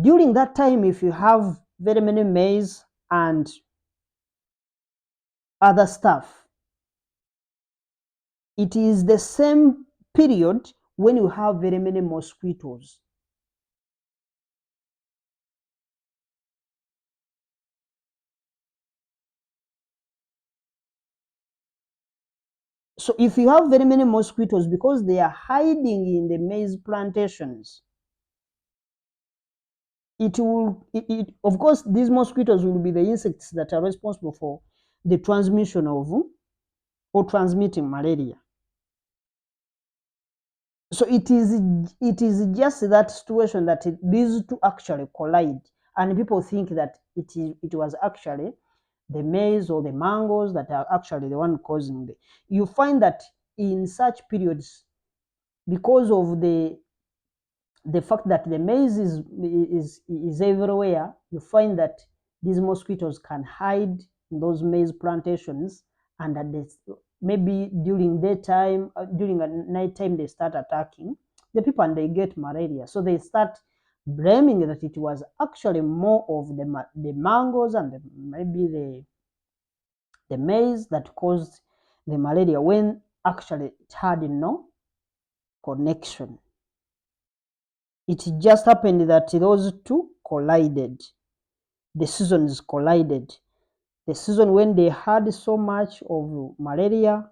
during that time, if you have very many maize and other stuff, it is the same period when you have very many mosquitoes. So if you have very many mosquitoes, because they are hiding in the maize plantations, of course, these mosquitoes will be the insects that are responsible for the transmission of or transmitting malaria. So it is just that situation that these two actually collide, and people think that it was actually the maize or the mangoes that are actually the one causing the. You find that in such periods, because of the fact that the maize is everywhere, you find that these mosquitoes can hide in those maize plantations, and at this, maybe during daytime, during night time, they start attacking the people and they get malaria. So they start blaming that it was actually more of the mangoes and maybe the maize that caused the malaria, when actually it had no connection. It just happened that those two collided. The seasons collided. The season when they had so much of malaria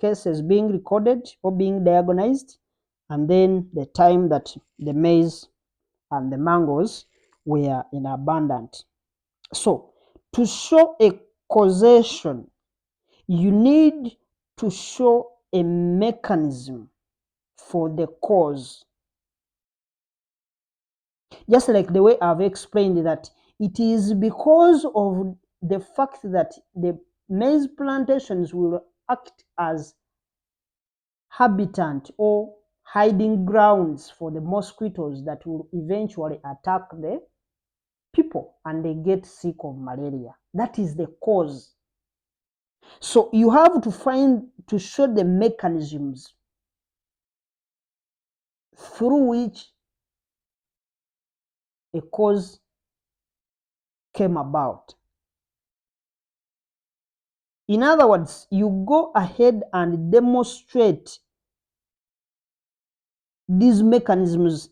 cases being recorded or being diagnosed, and then the time that the maize and the mangoes were in abundance. So, to show a causation, you need to show a mechanism for the cause. Just like the way I've explained that it is because of the fact that the maize plantations will act as habitat or hiding grounds for the mosquitoes that will eventually attack the people and they get sick of malaria. That is the cause. So you have to show the mechanisms through which a cause came about. In other words, you go ahead and demonstrate these mechanisms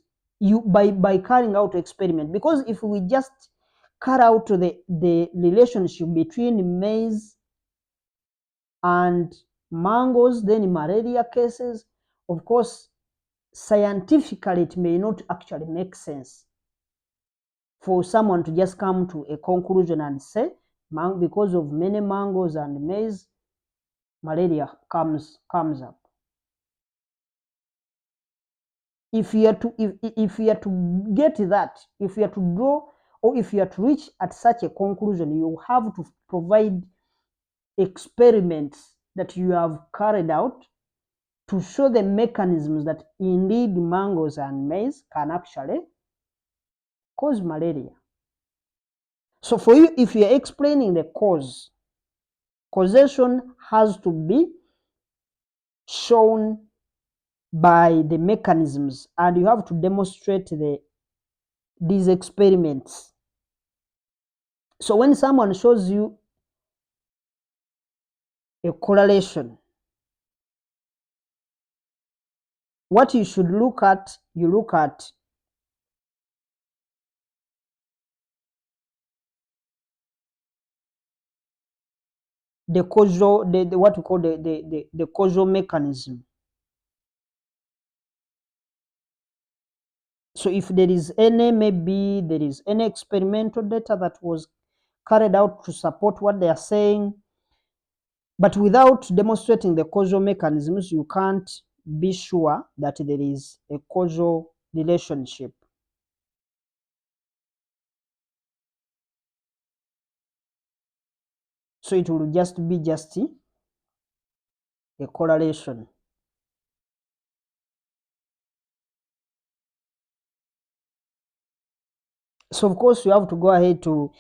by carrying out experiment. Because if we just carry out the relationship between maize and mangoes, then malaria cases, of course, scientifically it may not actually make sense for someone to just come to a conclusion and say, because of many mangoes and maize, malaria comes up. If you are to get that, if you are to draw, or if you are to reach at such a conclusion, you have to provide experiments that you have carried out to show the mechanisms that indeed mangoes and maize can actually cause malaria. So for you, if you are explaining the cause, causation has to be shown by the mechanisms, and you have to demonstrate these experiments. So when someone shows you a correlation, what you should look at, you look at the causal, what we call the causal mechanism. So if there is any, maybe there is any experimental data that was carried out to support what they are saying, but without demonstrating the causal mechanisms, you can't be sure that there is a causal relationship. So it will just be a correlation. So of course you have to go ahead to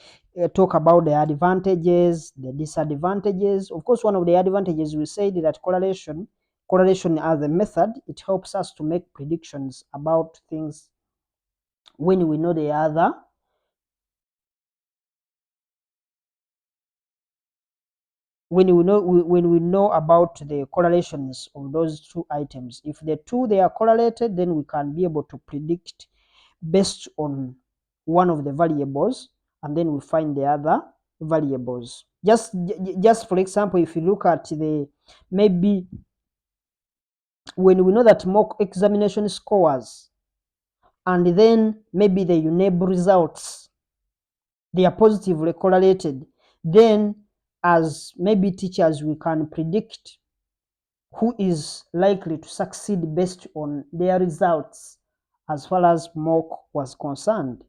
talk about the advantages, the disadvantages. Of course, one of the advantages, we said that correlation as a method, it helps us to make predictions about things when we know the other. When we know about the correlations of those two items, if the two they are correlated, then we can be able to predict based on one of the variables, and then we find the other variables. Just for example, if you look at the, maybe when we know that mock examination scores and then maybe the UNEB results, they are positively correlated, then as maybe teachers, we can predict who is likely to succeed based on their results as far as mock was concerned.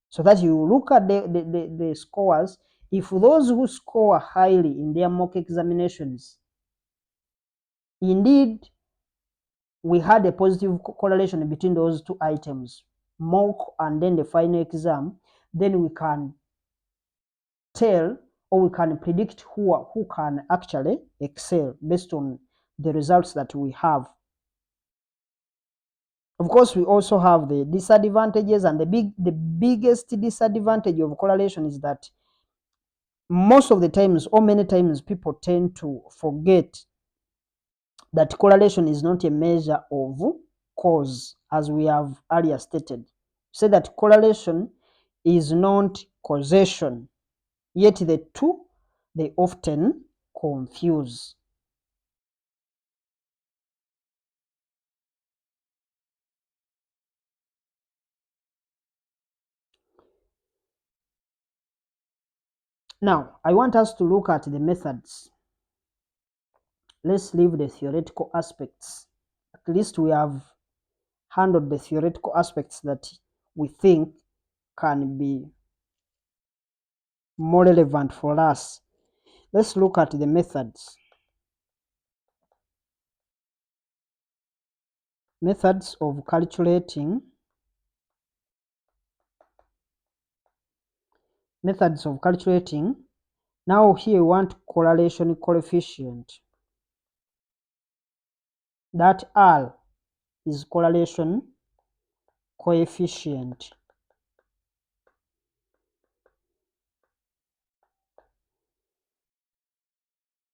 So that you look at the scores, if those who score highly in their mock examinations, indeed we had a positive correlation between those two items, mock and then the final exam, then we can tell, or we can predict who can actually excel based on the results that we have. Of course, we also have the disadvantages, and the biggest disadvantage of correlation is that most of the times, or many times, people tend to forget that correlation is not a measure of cause, as we have earlier stated. Say that correlation is not causation, yet the two, they often confuse. Now, I want us to look at the methods. Let's leave the theoretical aspects. At least we have handled the theoretical aspects that we think can be more relevant for us. Let's look at the methods. Methods of calculating. Methods of calculating. Now here we want correlation coefficient. That R is correlation coefficient.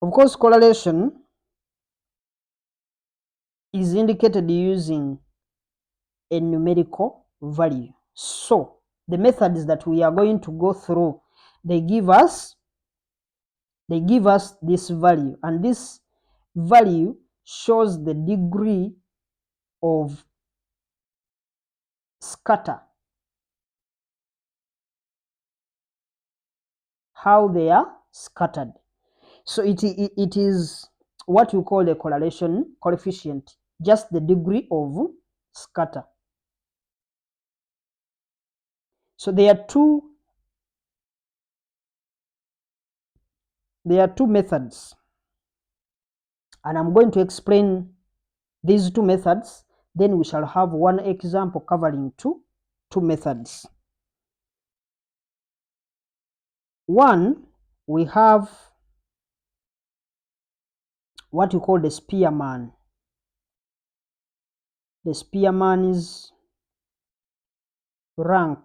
Of course, correlation is indicated using a numerical value. So the methods that we are going to go through, they give us this value, and this value shows the degree of scatter, how they are scattered. So it is what we call a correlation coefficient, just the degree of scatter. So there are two methods, and I'm going to explain these two methods. Then we shall have one example covering two methods. One, we have what we call the Spearman. The Spearman's rank.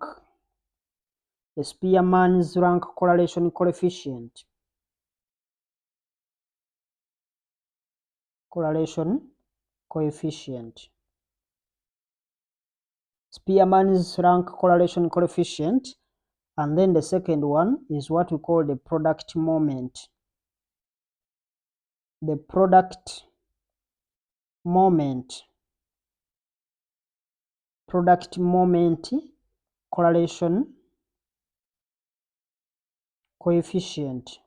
The Spearman's rank correlation coefficient. Correlation coefficient. Spearman's rank correlation coefficient. And then the second one is what we call the product moment. The product moment. product moment correlation coefficient.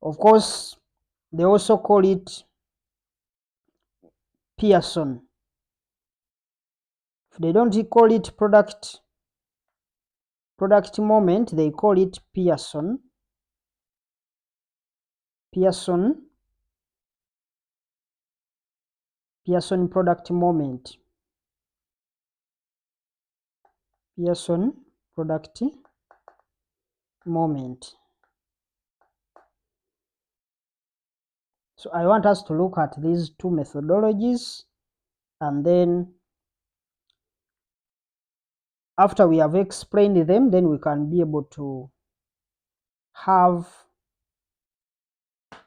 Of course, they also call it Pearson. If they don't call it product moment, they call it Pearson product moment. Pearson product moment. So I want us to look at these two methodologies, and then after we have explained them, then we can be able to have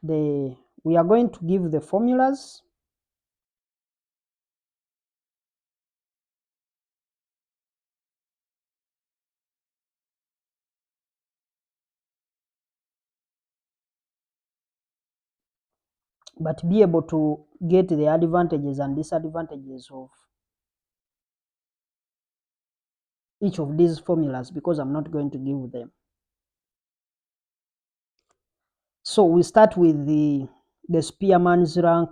we are going to give the formulas. But be able to get the advantages and disadvantages of each of these formulas, because I'm not going to give them. So we start with the Spearman's rank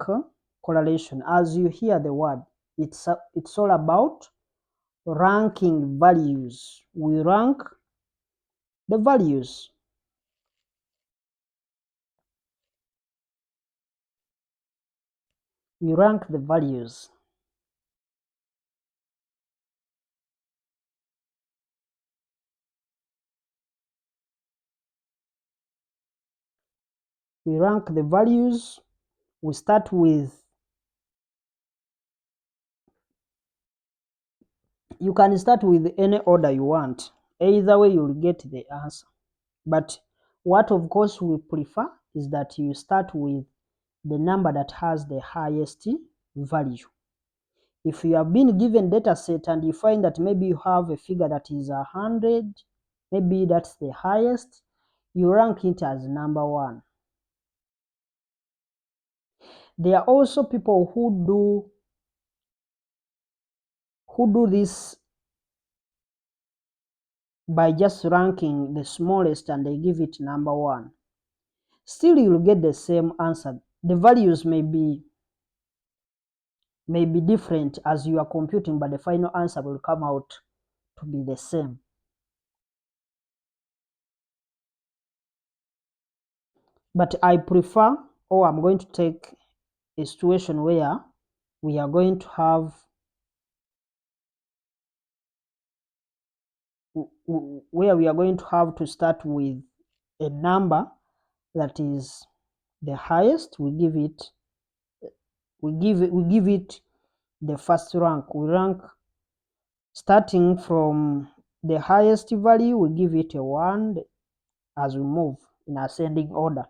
correlation. As you hear the word, it's all about ranking values. We rank the values. We rank the values. We rank the values. We start with, you can start with any order you want. Either way, you'll get the answer. But what of course we prefer is that you start with the number that has the highest value. If you have been given data set and you find that maybe you have a figure that is 100, maybe that's the highest, you rank it as number 1. There are also people who do this by just ranking the smallest and they give it number 1. Still, you'll get the same answer. The values may be different as you are computing, but the final answer will come out to be the same. But I prefer, or I'm going to take a situation where we are going to have to start with a number that is the highest. We give it the first rank. We rank starting from the highest value, we give it a 1 as we move in ascending order.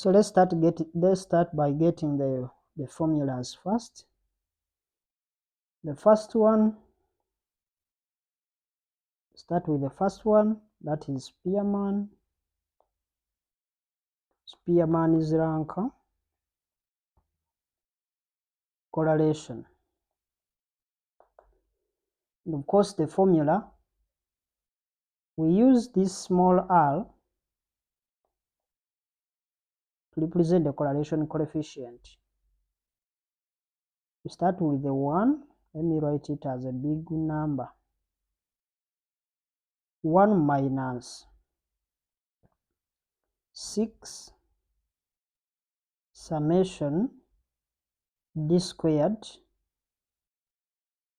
So let's start by getting the formulas first. The first one, start with the first one, that is Spearman. Spearman is rank correlation. And of course, the formula, we use this small r to represent the correlation coefficient. We start with the 1. Let me write it as a big number. 1 minus 6 summation d squared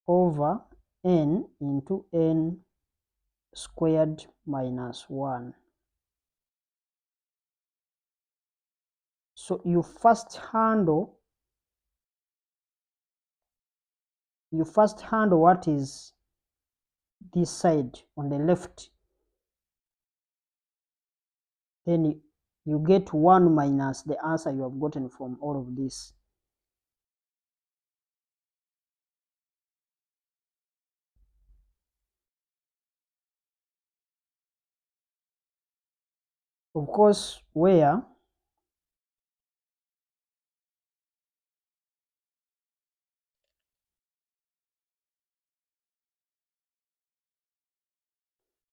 over n into n squared minus 1. So you first handle what is this side on the left, then you get 1 minus the answer you have gotten from all of this. Of course, where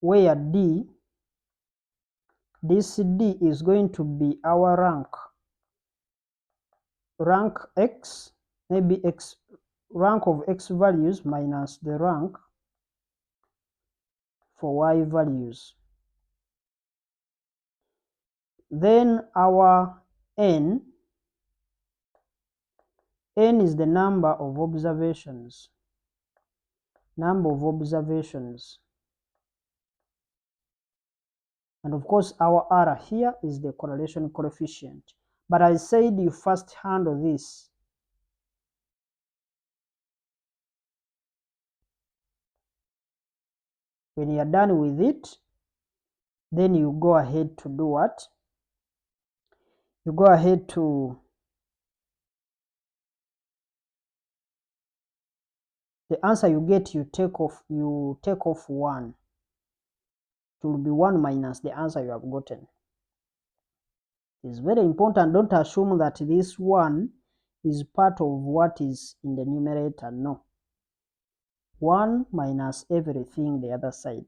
D, this D is going to be our rank x, maybe x, rank of x values minus the rank for y values. Then our n is the number of observations. And of course, our R here is the correlation coefficient. But I said you first handle this. When you are done with it, then you go ahead to do what? You go ahead to the answer you get, you take off 1. It will be 1 minus the answer you have gotten. It's very important. Don't assume that this 1 is part of what is in the numerator. No. 1 minus everything the other side.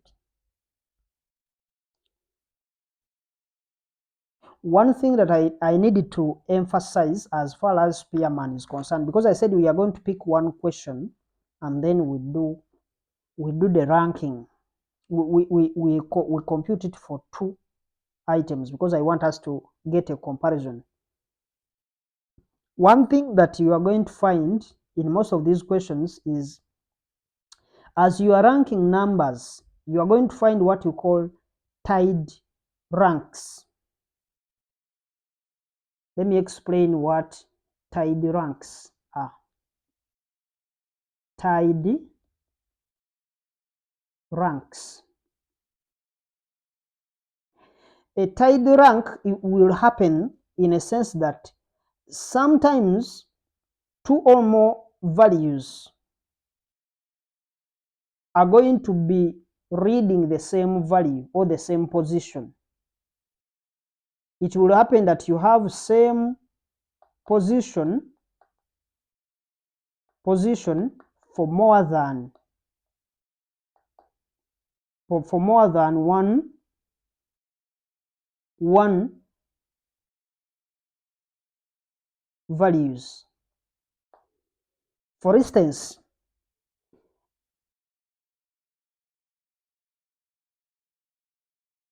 One thing that I needed to emphasize as far as Spearman is concerned, because I said we are going to pick one question and then we do the ranking. We compute it for 2 items because I want us to get a comparison. One thing that you are going to find in most of these questions is, as you are ranking numbers, you are going to find what you call tied ranks. Let me explain what tied ranks are. Tied ranks. A tied rank will happen in a sense that sometimes 2 or more values are going to be reading the same value or the same position. It will happen that you have same position for more than one values. For instance,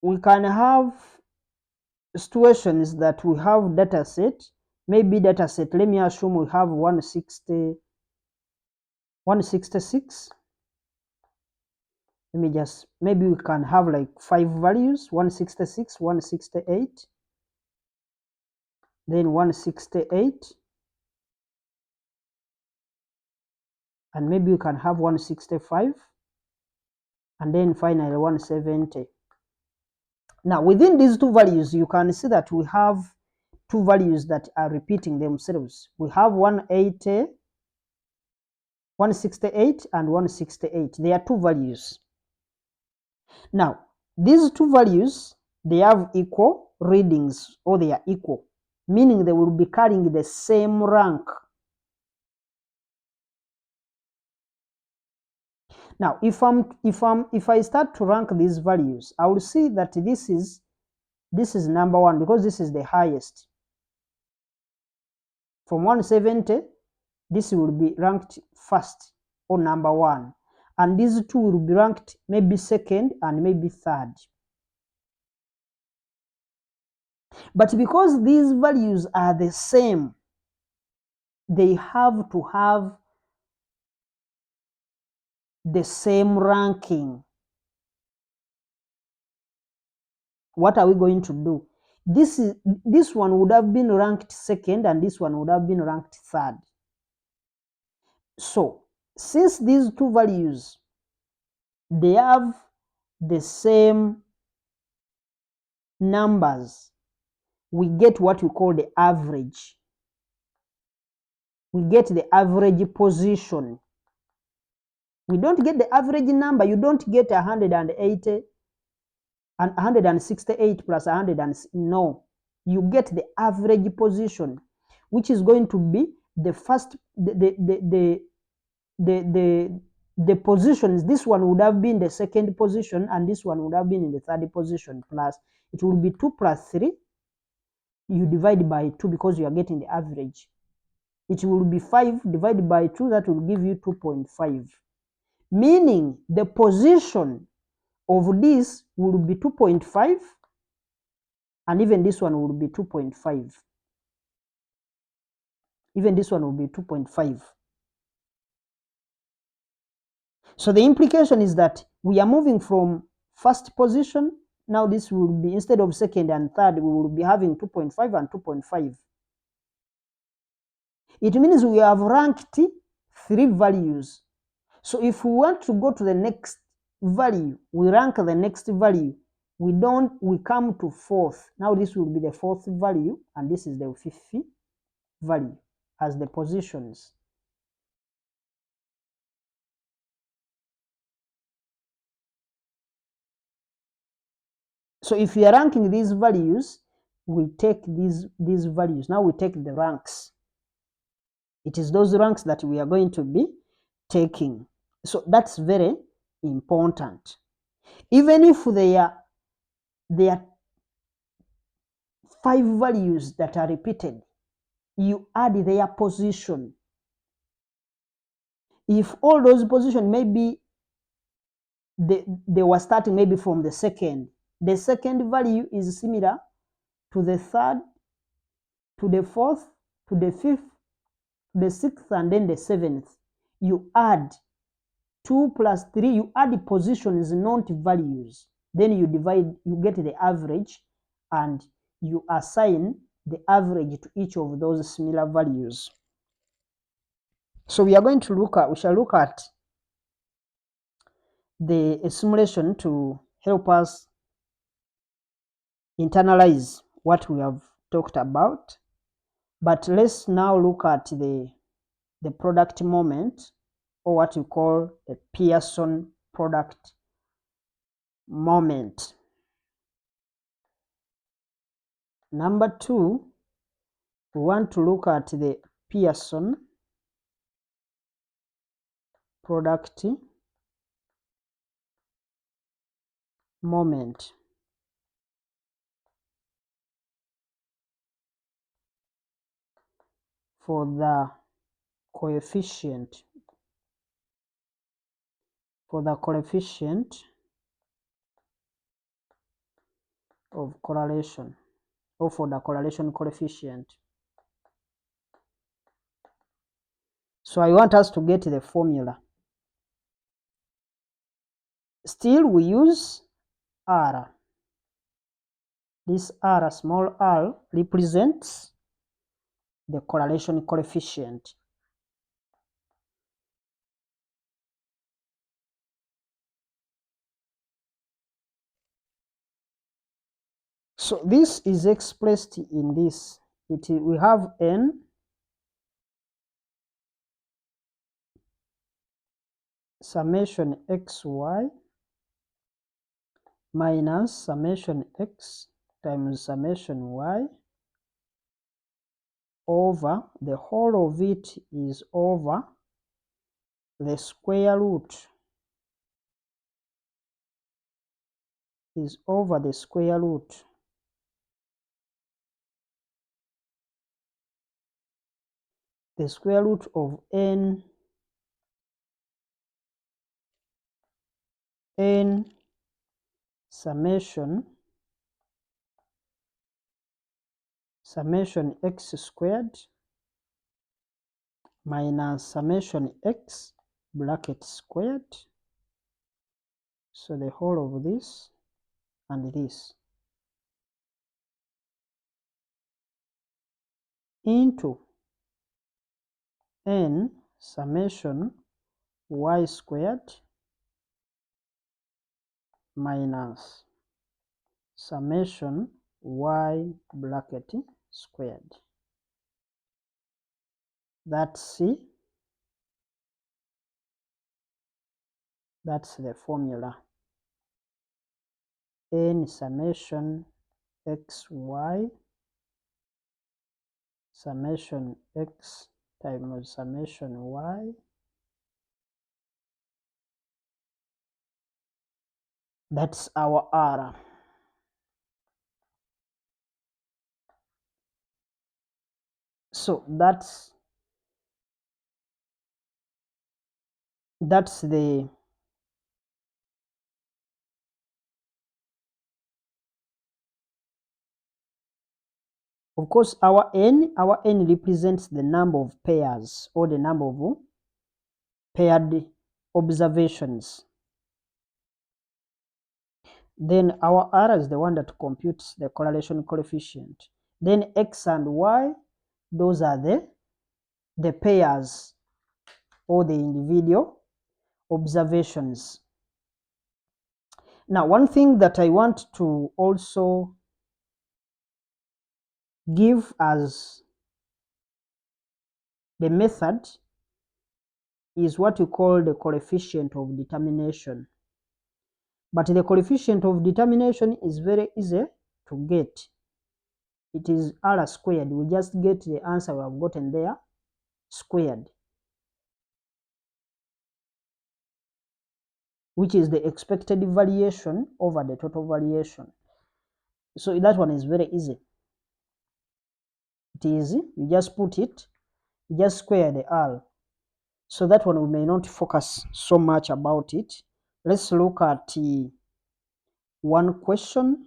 we can have situations that we have data set, maybe data set, let me assume we have 166. Maybe we can have like 5 values, 166, 168, then 168, and maybe we can have 165, and then finally 170. Now within these 2 values, you can see that we have two values that are repeating themselves. We have 180, 168 and 168. They are two values. Now, these two values, they have equal readings, or they are equal, meaning they will be carrying the same rank. Now, if I start to rank these values, I will see that this is number one because this is the highest. From 170, this will be ranked first or number one, and these two will be ranked maybe second and maybe third. But because these values are the same, they have to have the same ranking. What are we going to do? This one would have been ranked second and this one would have been ranked third. So since these two values, they have the same numbers, we get what we call the average. We get the average position. We don't get the average number. You don't get 180 and 168 plus 100 no. You get the average position, which is going to be the first the positions. This one would have been the second position and this one would have been in the third position, plus it will be 2 plus 3. You divide by 2 because you are getting the average. It will be 5 divided by 2, that will give you 2.5. Meaning the position of this will be 2.5 and even this one will be 2.5. Even this one will be 2.5. So the implication is that we are moving from first position. Now this will be, instead of second and third, we will be having 2.5 and 2.5. It means we have ranked 3 values. So if we want to go to the next value, we rank the next value. We come to fourth. Now this will be the fourth value and this is the fifth value as the positions. So if we are ranking these values, we take these values. Now we take the ranks. It is those ranks that we are going to be taking. So that's very important. Even if there are 5 values that are repeated, you add their position. If all those positions, maybe they were starting maybe from the second value is similar to the third, to the fourth, to the fifth, the sixth, and then the seventh. You add 2 plus 3, you add the positions, not values. Then you divide, you get the average, and you assign the average to each of those similar values. So we shall look at the simulation to help us internalize what we have talked about. But let's now look at the product moment, or what you call the Pearson product moment. Number 2, we want to look at the Pearson product moment. For the coefficient of correlation, or for the correlation coefficient. So I want us to get the formula. Still we use R. This R, small r, represents the correlation coefficient. So this is expressed in this we have n summation xy minus summation x times summation y over the whole of it is over the square root of n summation x squared minus summation x bracket squared, so the whole of this and this, into n summation y squared minus summation y bracket squared. That's the formula. N summation xy summation x times summation y, that's our R. So that's the of course our n represents the number of pairs or the number of paired observations. Then our R is the one that computes the correlation coefficient. Then x and y, those are the pairs or the individual observations. Now, one thing that I want to also give as the method is what you call the coefficient of determination. But the coefficient of determination is very easy to get. It is R squared. We just get the answer we have gotten there squared, which is the expected variation over the total variation. So that one is very easy. It is, you just put it, you just square the R. So that one we may not focus so much about it. Let's look at one question,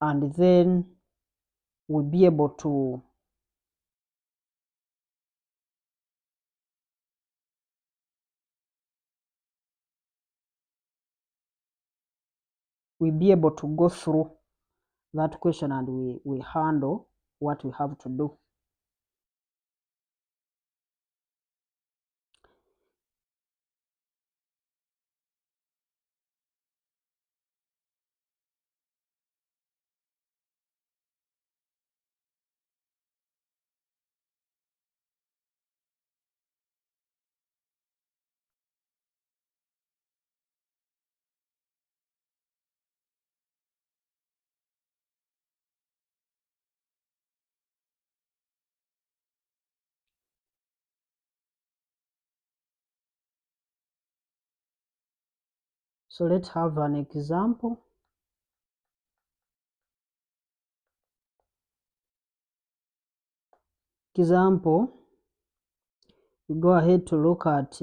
and then we'll be able to go through that question, and we handle what we have to do. So let's have an example. We go ahead to look at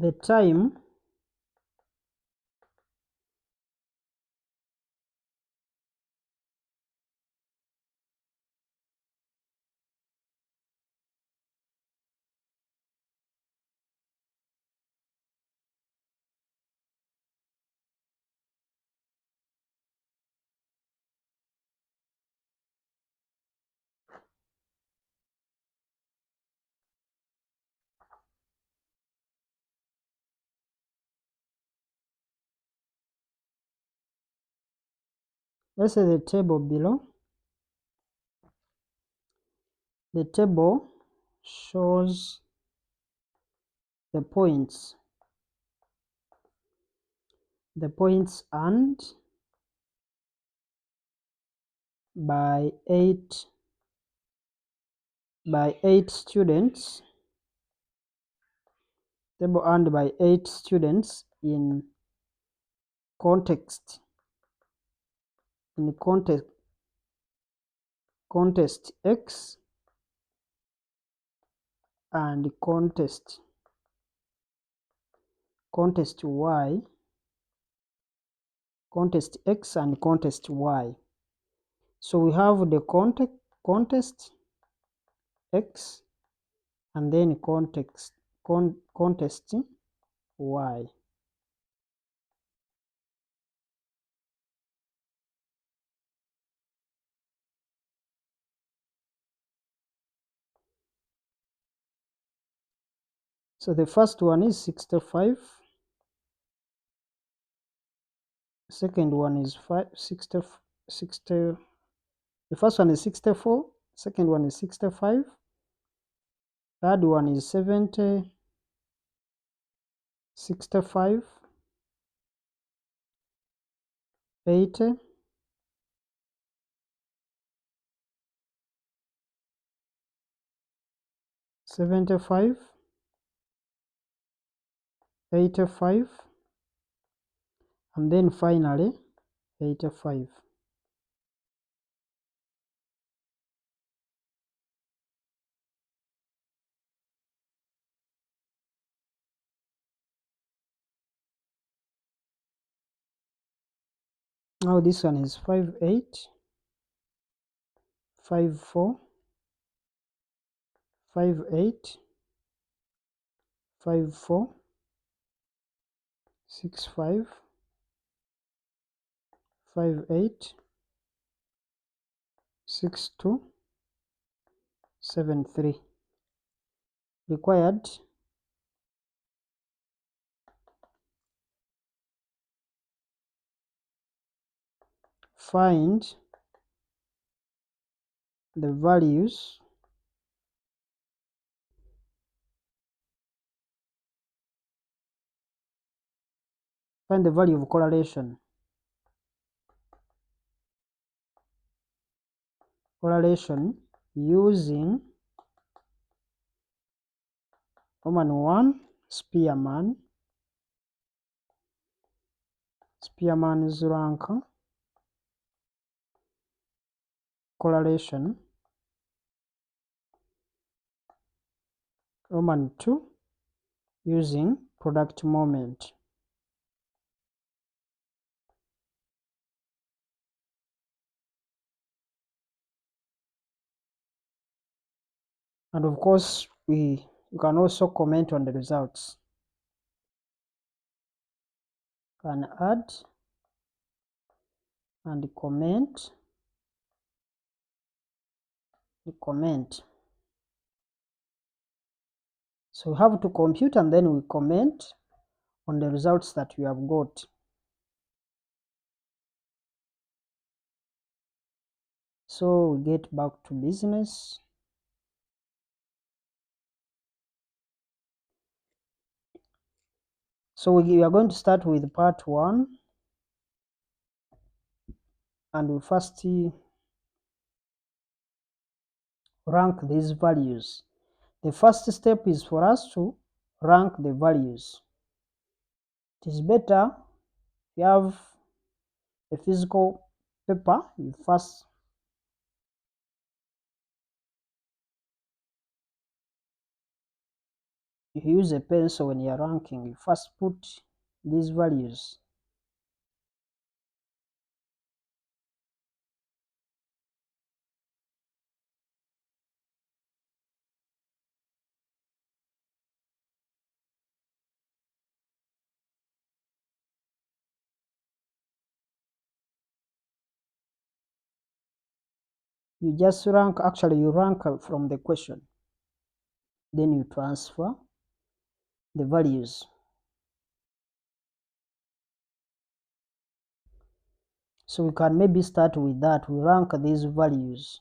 the time Let's say the table below. The table shows the points earned by eight students. Table earned by 8 students in contest X and contest Y, contest X and contest Y. So we have the contest X and then contest Y. So the first one is 65, second one is 60, the first one is 64, second one is 65, third one is 70, 65, 80, 75, 85, and then finally 85. Now this one is 58, 54, 58, 54, 65, 58, 62, 73. Required find the values find the value of correlation using Roman 1 Spearman's rank correlation, Roman 2 using product moment. And of course, you can also comment on the results. Can add and comment. So we have to compute and then we comment on the results that we have got. So we get back to business. So we are going to start with part 1, and we first rank these values. The first step is for us to rank the values. It is better if you have a physical paper, you first use a pencil when you are ranking. You first put these values. You just rank, actually you rank from the question. Then you transfer the values. So we can maybe start with that. We rank these values.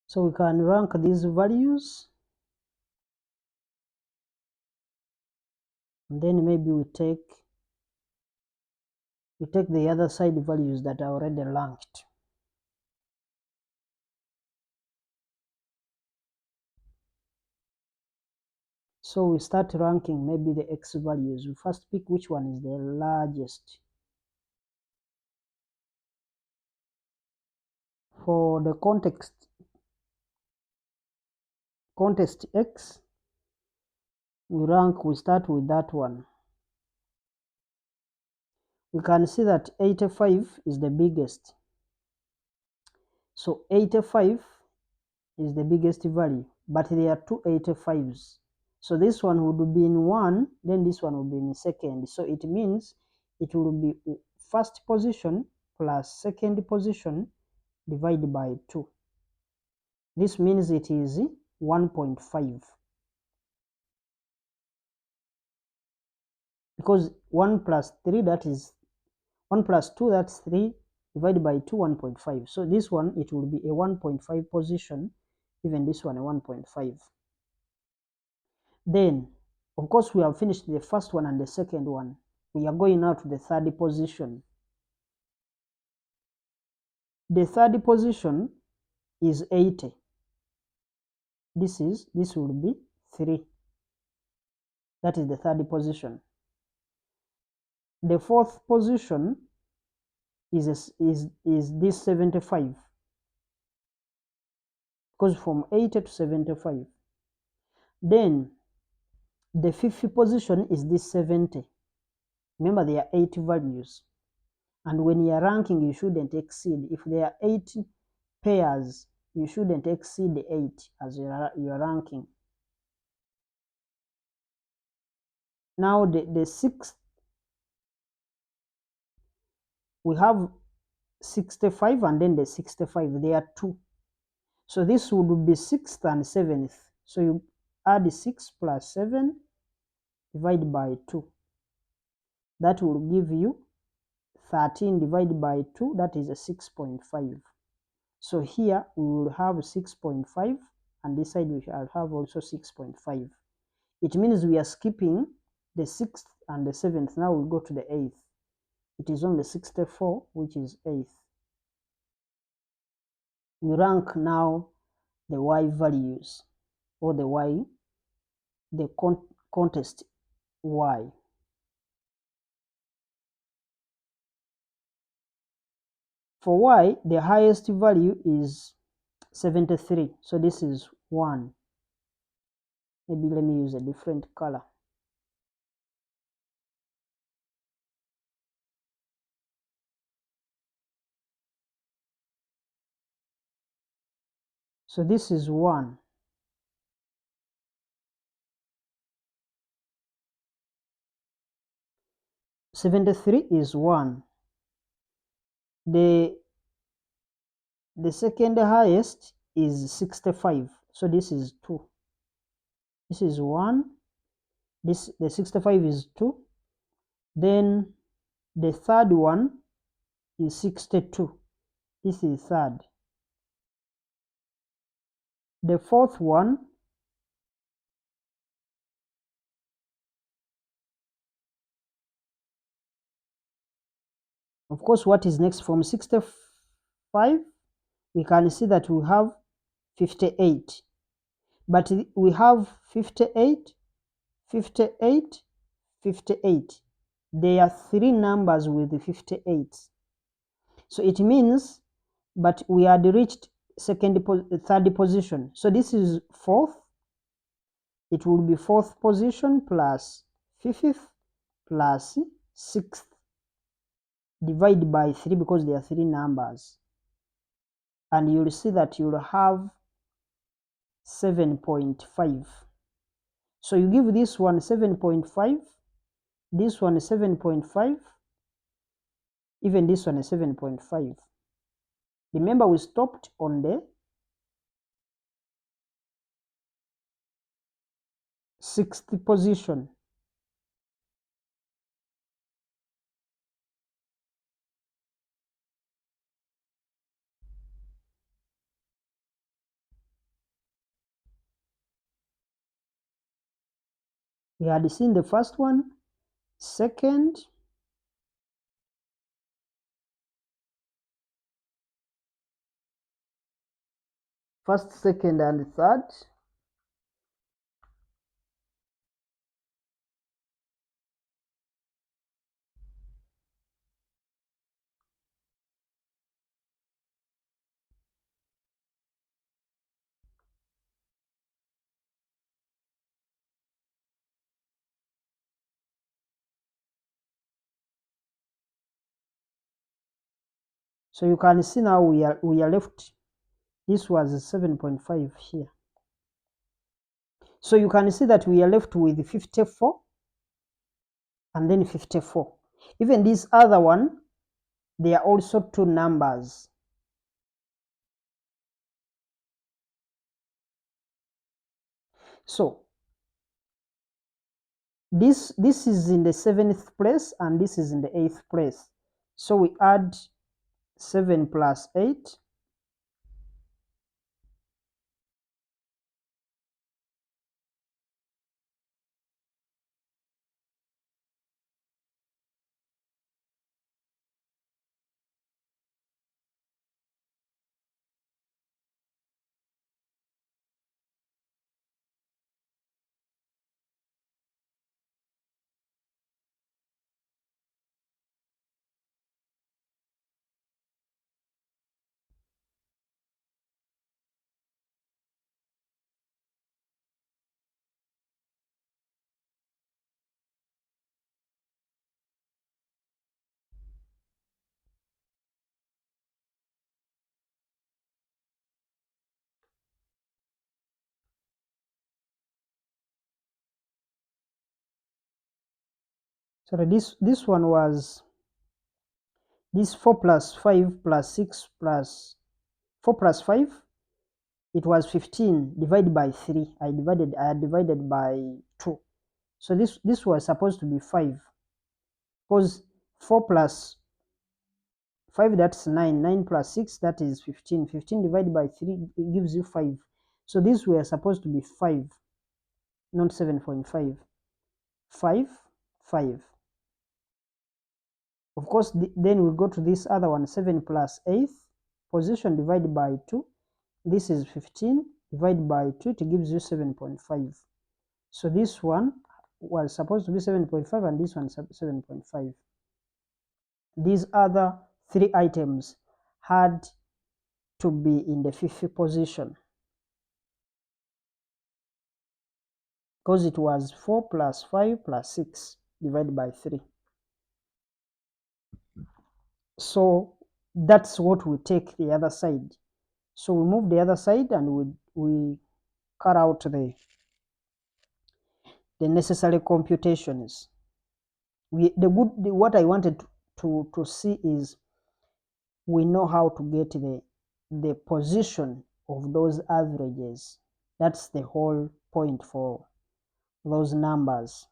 So we can rank these values, and then maybe we take the other side values that are already ranked. So we start ranking maybe the x values. We first pick which one is the largest. For the contest x, we start with that one. We can see that 85 is the biggest. So 85 is the biggest value, but there are two 85s. So this one would be in one, then this one will be in second. So it means it will be first position plus second position divided by 2. This means it is 1.5. Because 1 plus 3, that is 1 plus 2, that's 3, divided by 2, 1.5. So this one, it will be a 1.5 position, even this one a 1.5. Then, of course, we have finished the first one and the second one. We are going now to the third position. The third position is 80. This will be 3. That is the third position. The fourth position is this 75. Because from 80 to 75. Then the fifth position is this 70. Remember, there are 8 values. And when you are ranking, you shouldn't exceed. If there are 8 pairs, you shouldn't exceed 8 as you are ranking. Now the sixth, we have 65 and then the 65, they are 2. So this would be 6th and 7th. So you add 6 plus 7 divided by 2. That will give you 13 divided by 2, that is a 6.5. So here we will have 6.5 and this side we shall have also 6.5. It means we are skipping the 6th and the 7th. Now we go to the 8th. It is only 64, which is 8th. We rank now the y values, or the y, the contest y. For y, the highest value is 73. So this is 1. Maybe let me use a different color. So this is 1. $73 is 1. The second highest is 65. So this is 2. This is 1. The 65 is 2. Then the third one is 62. This is third. The fourth one of course, what is next from 65? We can see that we have 58. But we have 58, 58, 58. There are 3 numbers with 58. So it means, but we had reached third position. So this is 4th. It will be 4th position plus 5th plus 6th. Divide by 3 because there are 3 numbers. And you'll see that you'll have 7.5. So you give this one 7.5, this one 7.5, even this one 7.5. Remember we stopped on the 6th position. We had seen the first one, second, first, second, and third. So you can see now we are left. This was 7.5 here. So you can see that we are left with 54 and then 54. Even this other one, they are also 2 numbers. So this is in the 7th place and this is in the 8th place. So we add 7 plus 8. sorry, this one was this 4 plus 5 plus 6 plus 4 plus 5, it was 15 divided by 3. I had divided by 2. So this was supposed to be 5, because 4 plus 5, that's 9. 9 plus 6, that is 15. 15 divided by 3 gives you 5. So these were supposed to be 5, not 7.5. 5, 5. Of course, then we go to this other one, 7 plus 8 position divided by 2. This is 15 divided by 2, it gives you 7.5. So this one was supposed to be 7.5 and this one 7.5. These other 3 items had to be in the 50th position, because it was 4 plus 5 plus 6 divided by 3. So that's what we take the other side. So we move the other side and we cut out the necessary computations. What I wanted to see is we know how to get the position of those averages. That's the whole point for those numbers.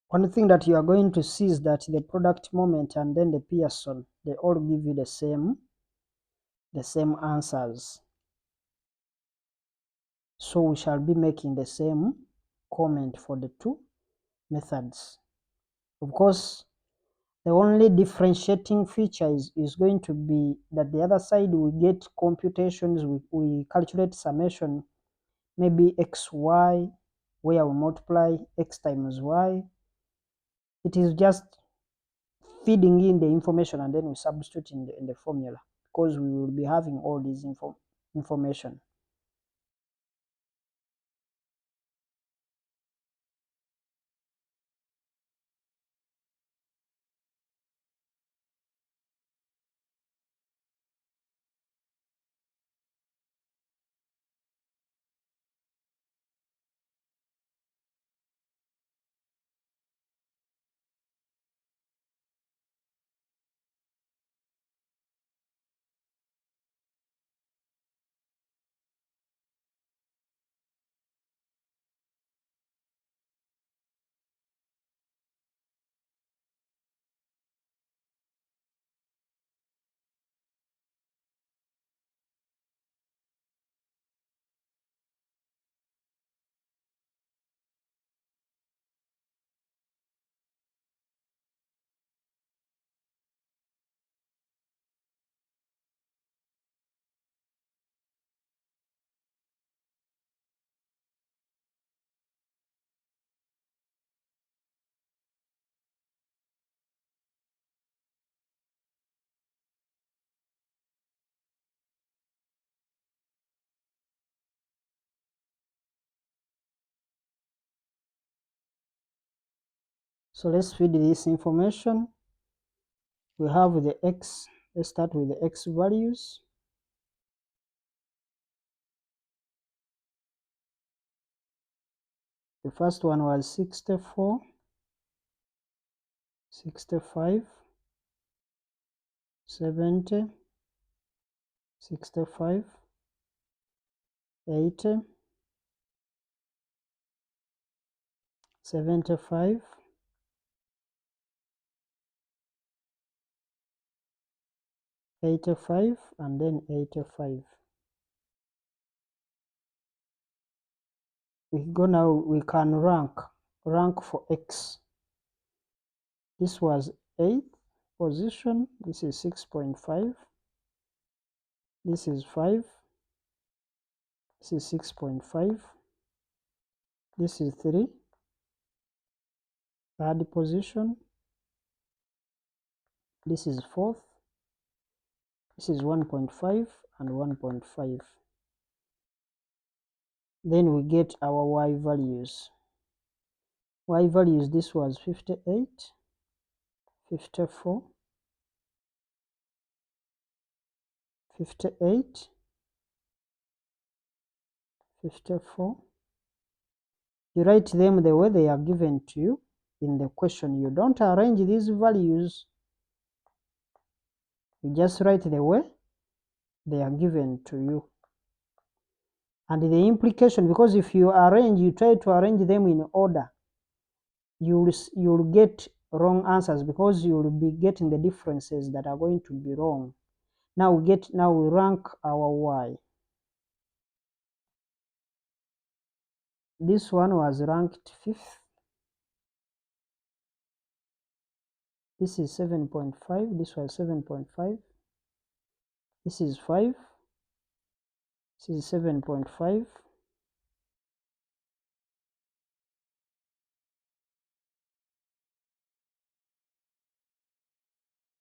One thing that you are going to see is that the product moment and then the Pearson, they all give you the same answers. So we shall be making the same comment for the two methods. Of course, the only differentiating feature is going to be that the other side we get computations, we calculate summation, maybe xy, where we multiply x times y. It is just feeding in the information and then we substitute in the formula, because we will be having all this information. So let's feed this information. We have the x, let's start with the x values. The first one was 64, 65, 70, 65, 80, 75, 85 and then 85. We go now, we can rank for x. This was 8th position, this is 6.5, this is 5, this is 6.5, this is 3, third position, this is 4th, this is 1.5 and 1.5. Then we get our y values. Y values, this was 58, 54, 58, 54. You write them the way they are given to you in the question. You don't arrange these values. You just write the way they are given to you. And the implication, because if you try to arrange them in order, you'll get wrong answers, because you'll be getting the differences that are going to be wrong. Now we rank our y. This one was ranked 5th. This is 7.5. This was 7.5. This is 5. This is 7.5.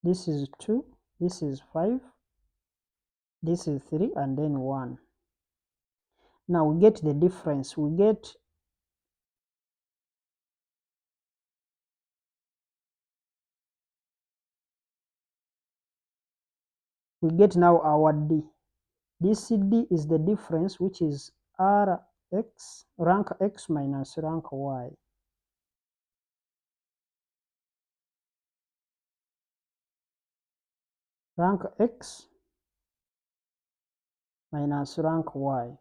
This is 2. This is 5. This is 3, and then 1. Now we get the difference. We get now our D. This D is the difference, which is Rx, rank x minus rank y. Rank x minus rank y.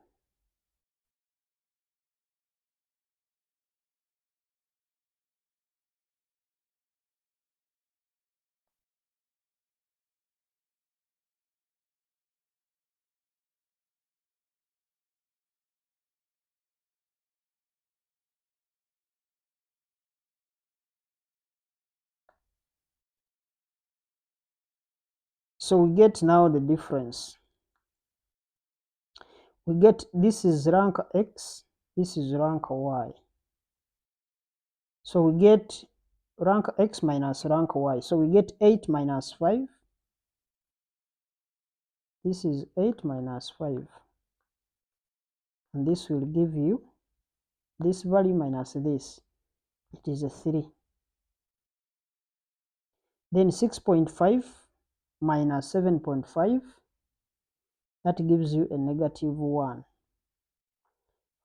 So we get now the difference. We get, this is rank x, this is rank y. So we get rank x minus rank y. So we get 8 minus 5. This is 8 minus 5. And this will give you this value minus this. It is a 3. Then 6.5 minus 7.5, that gives you a negative 1.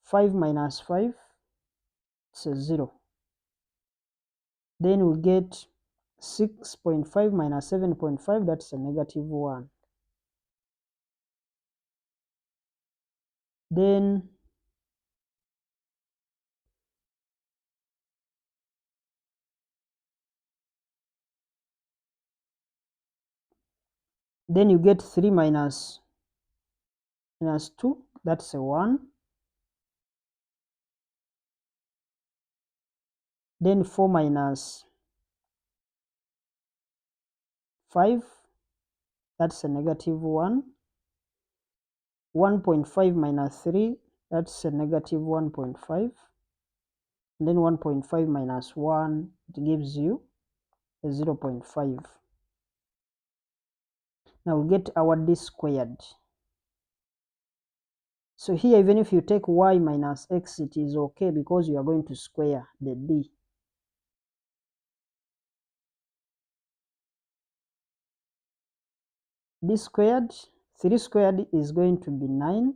5 minus 5, it's a 0. Then we get 6.5 minus 7.5, that's a negative 1. Then you get 3 minus 2, that's a 1. Then 4 minus 5, that's a negative 1. 1.5 minus 3, that's a negative 1.5. And then 1.5 minus 1, it gives you a 0.5. Now we get our D squared. So here, even if you take y minus x, it is okay, because you are going to square the D. D squared, 3 squared is going to be 9.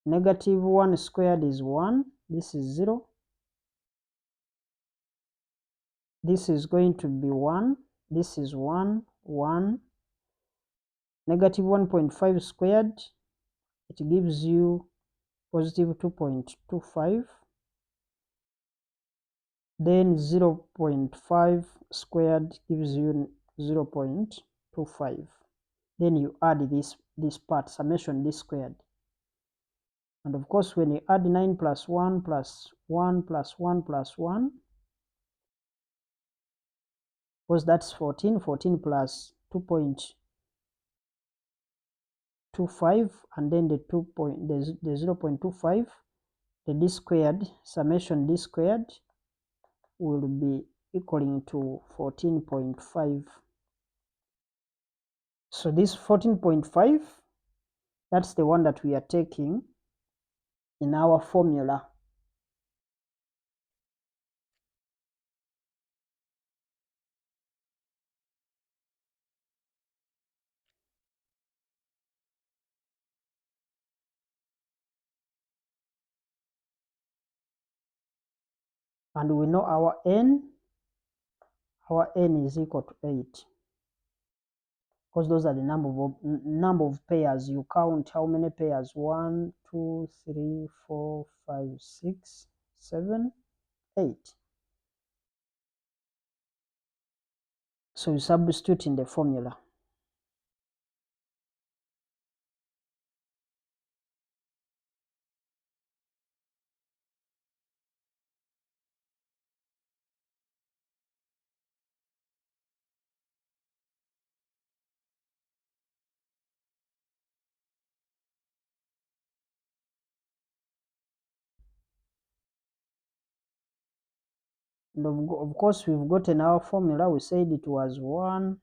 Negative 1 squared is 1. This is 0. This is going to be 1. This is 1, 1. Negative 1.5 squared, it gives you positive 2.25. Then 0.5 squared gives you 0.25. then you add this part, summation d squared. And of course, when you add 9 plus 1 plus 1 plus 1 plus 1, because that's 14, 14 plus 2.25, and then the 0.25, the d squared, summation d squared will be equaling to 14.5. So this 14.5, that's the one that we are taking in our formula. And we know our n is equal to 8, because those are the number of pairs. You count how many pairs: 1, 2, 3, 4, 5, 6, 7, 8. So you substitute in the formula. And of course, we've gotten our formula. We said it was 1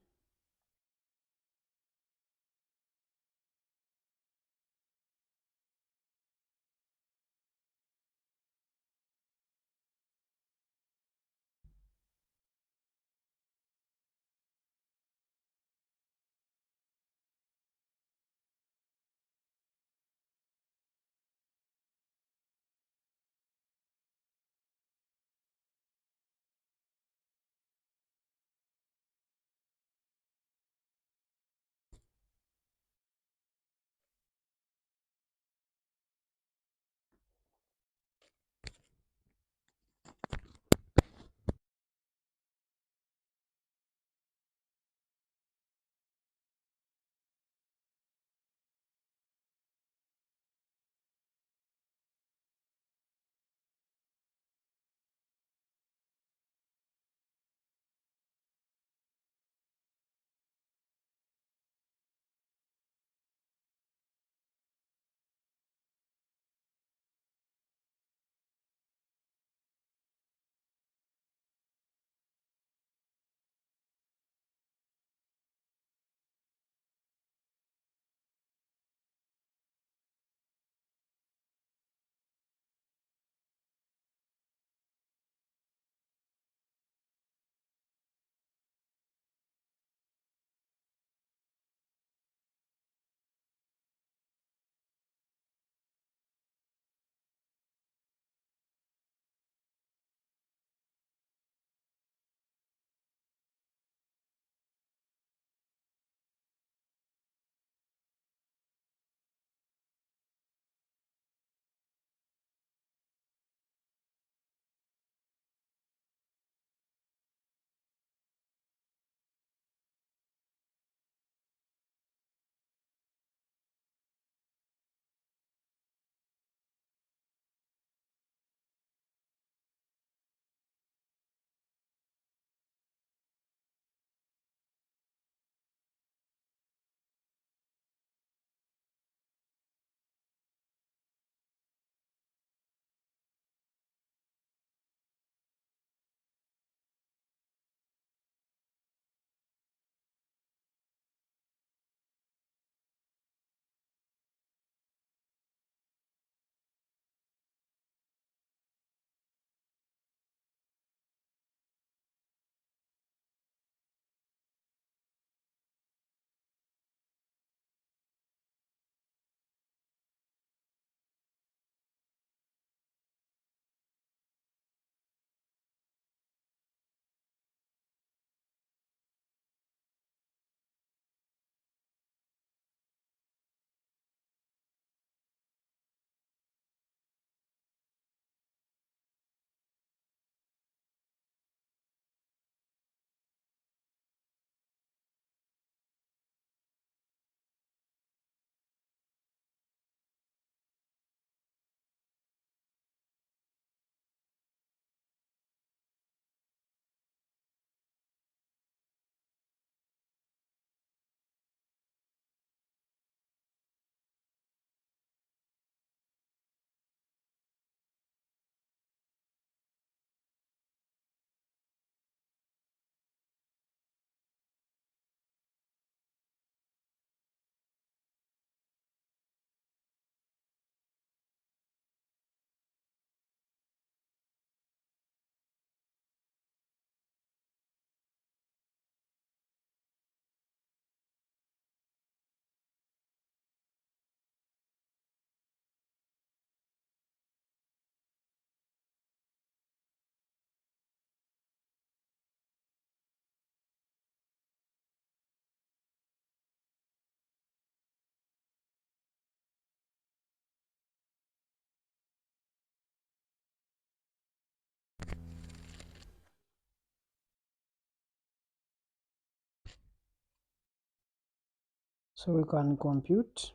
So we can compute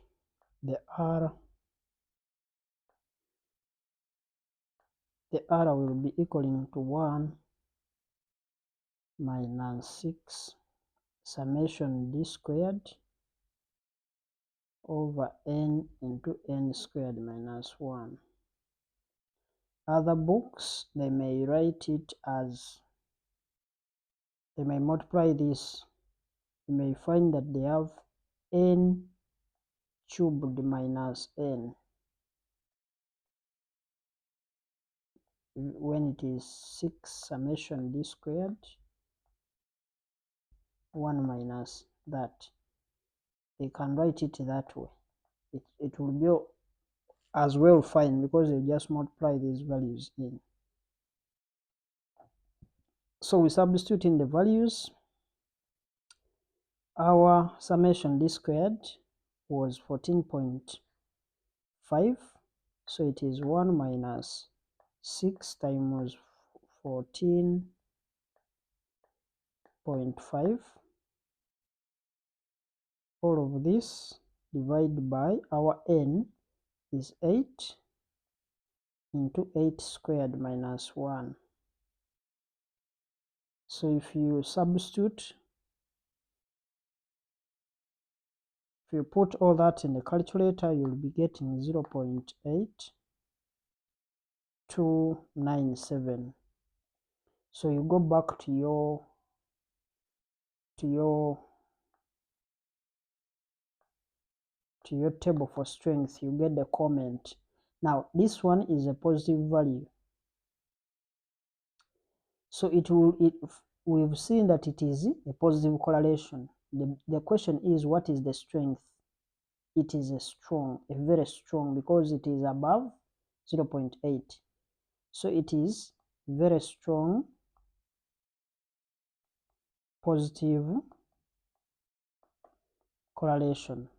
the R. The R will be equaling to 1 minus 6 summation d squared over n into n squared minus 1. Other books, they may write it as, they may multiply this. You may find that they have n cubed minus n when it is 6 summation d squared 1 minus that. They can write it that way. It will be as well fine because they just multiply these values in. So we substitute in the values. Our summation d squared was 14.5, so it is 1 minus 6 times 14.5. All of this divided by our n is 8 into 8 squared minus 1. So if you substitute, if you put all that in the calculator, you'll be getting 0.8297. So you go back to your table for strength, you get the comment. Now this one is a positive value, so we've seen that it is a positive correlation. The question is, what is the strength? It is a very strong, because it is above 0.8, so it is very strong positive correlation.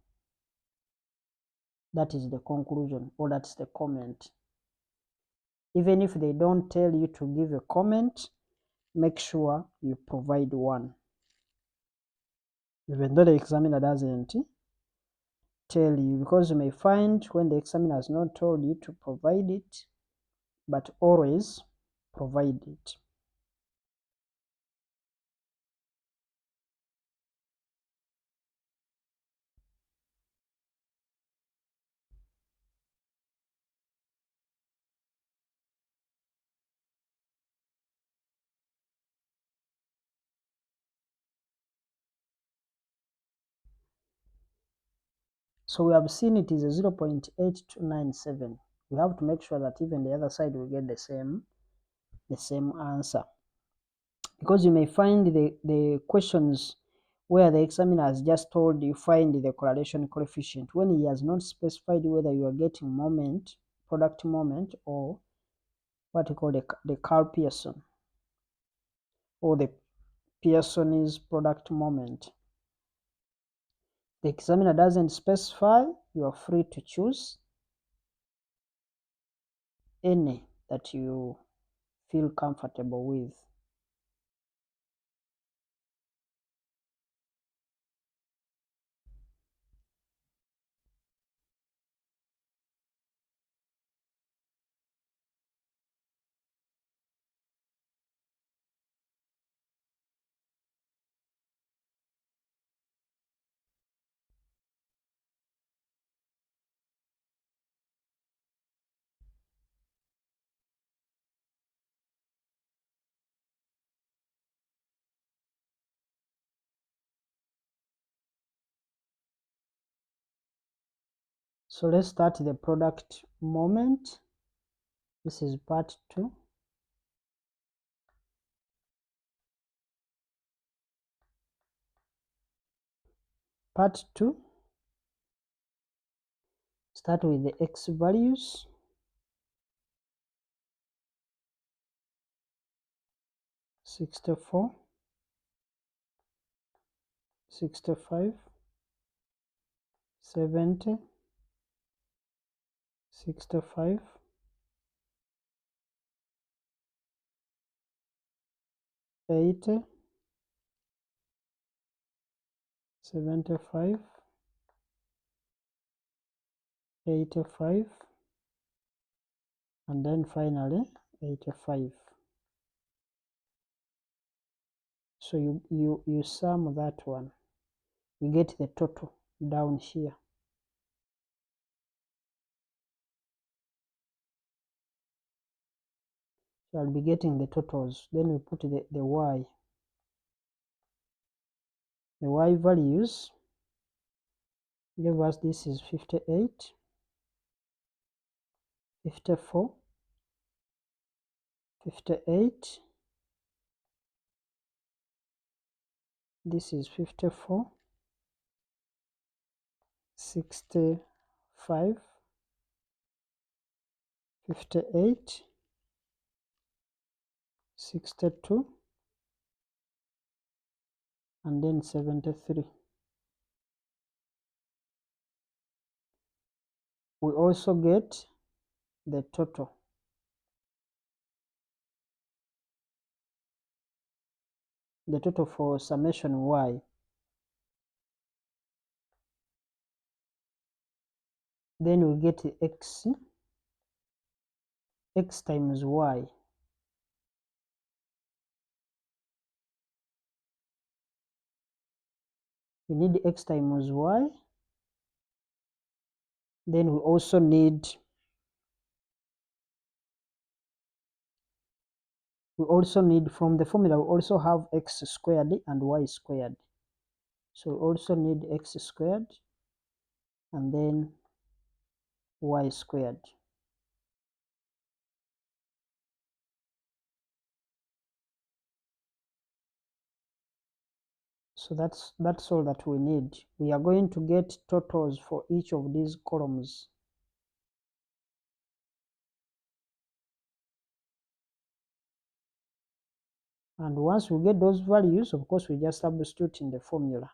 That is the conclusion, or that's the comment. Even if they don't tell you to give a comment, make sure you provide one. Even though the examiner doesn't tell you, because you may find when the examiner has not told you to provide it, but always provide it. So we have seen it is a 0.8297. We have to make sure that even the other side will get the same answer, because you may find the questions where the examiner has just told you find the correlation coefficient, when he has not specified whether you are getting moment, product moment, or what you call the Karl-Pearson or the Pearson's product moment. The examiner doesn't specify, you are free to choose any that you feel comfortable with. So let's start the product moment. This is part 2. Part 2, start with the x values. $64, $65, $70, $65, $80, $75, 85, and then finally 85. So you sum that one, you get the total down here. So I'll be getting the totals. Then we put the y. The y values give us, this is 58, 54, 58, this is 54, 65, 58, 62, and then 73. We also get the total. The total for summation y. Then we get x times y. We need x times y. Then we also need from the formula, we also have x squared and y squared. So we also need x squared and then y squared. So that's all that we need. We are going to get totals for each of these columns. And once we get those values, of course, we just substitute in the formula.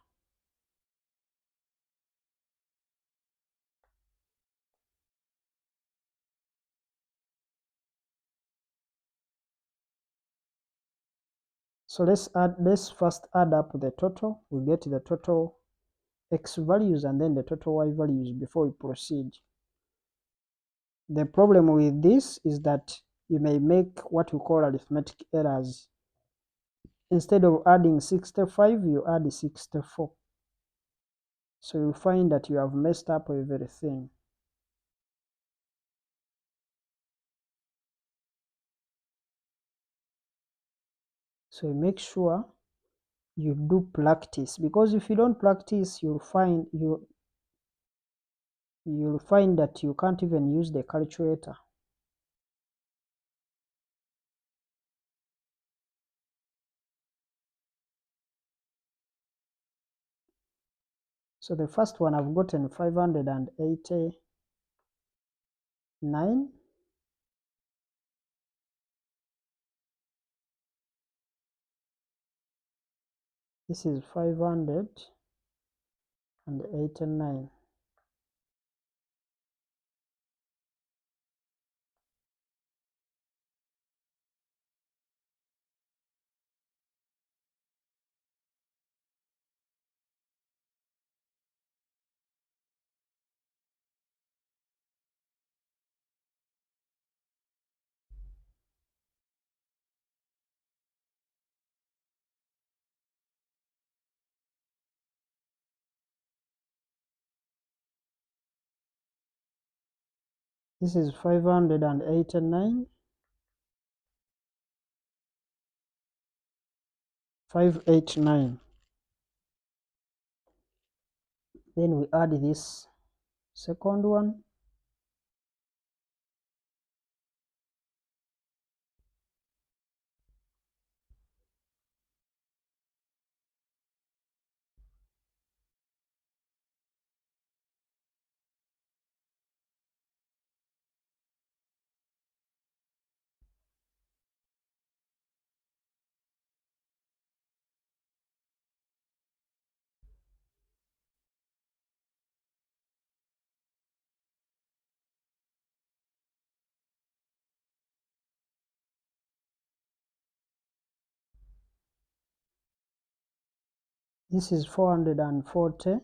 So let's first add up the total. We get the total x values and then the total y values before we proceed. The problem with this is that you may make what we call arithmetic errors. Instead of adding 65, you add 64. So you find that you have messed up everything. So make sure you do practice, because if you don't practice, you'll find that you can't even use the calculator. So the first one, I've gotten 589. This is 589. This is 589. 589. Then we add this second one. This is 440.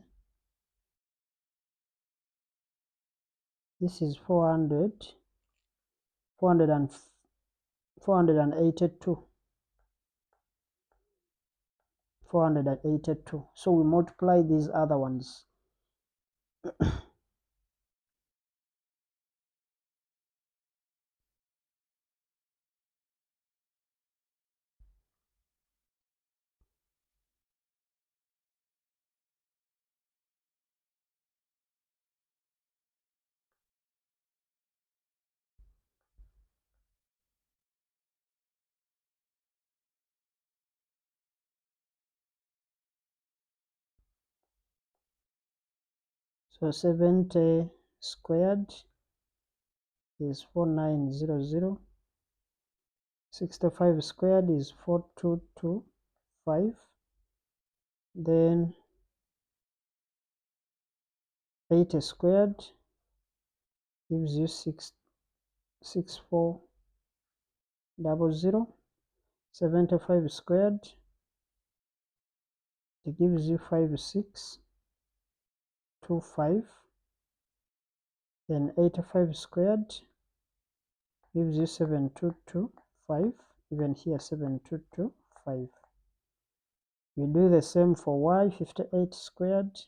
This is 482. So we multiply these other ones. So 70 squared is 4900. 65 squared is 4225. Then 80 squared gives you 6400. 75 squared, it gives you 5625. Then 85 squared gives you 7225. Even here 7225. We do the same for y. 58 squared,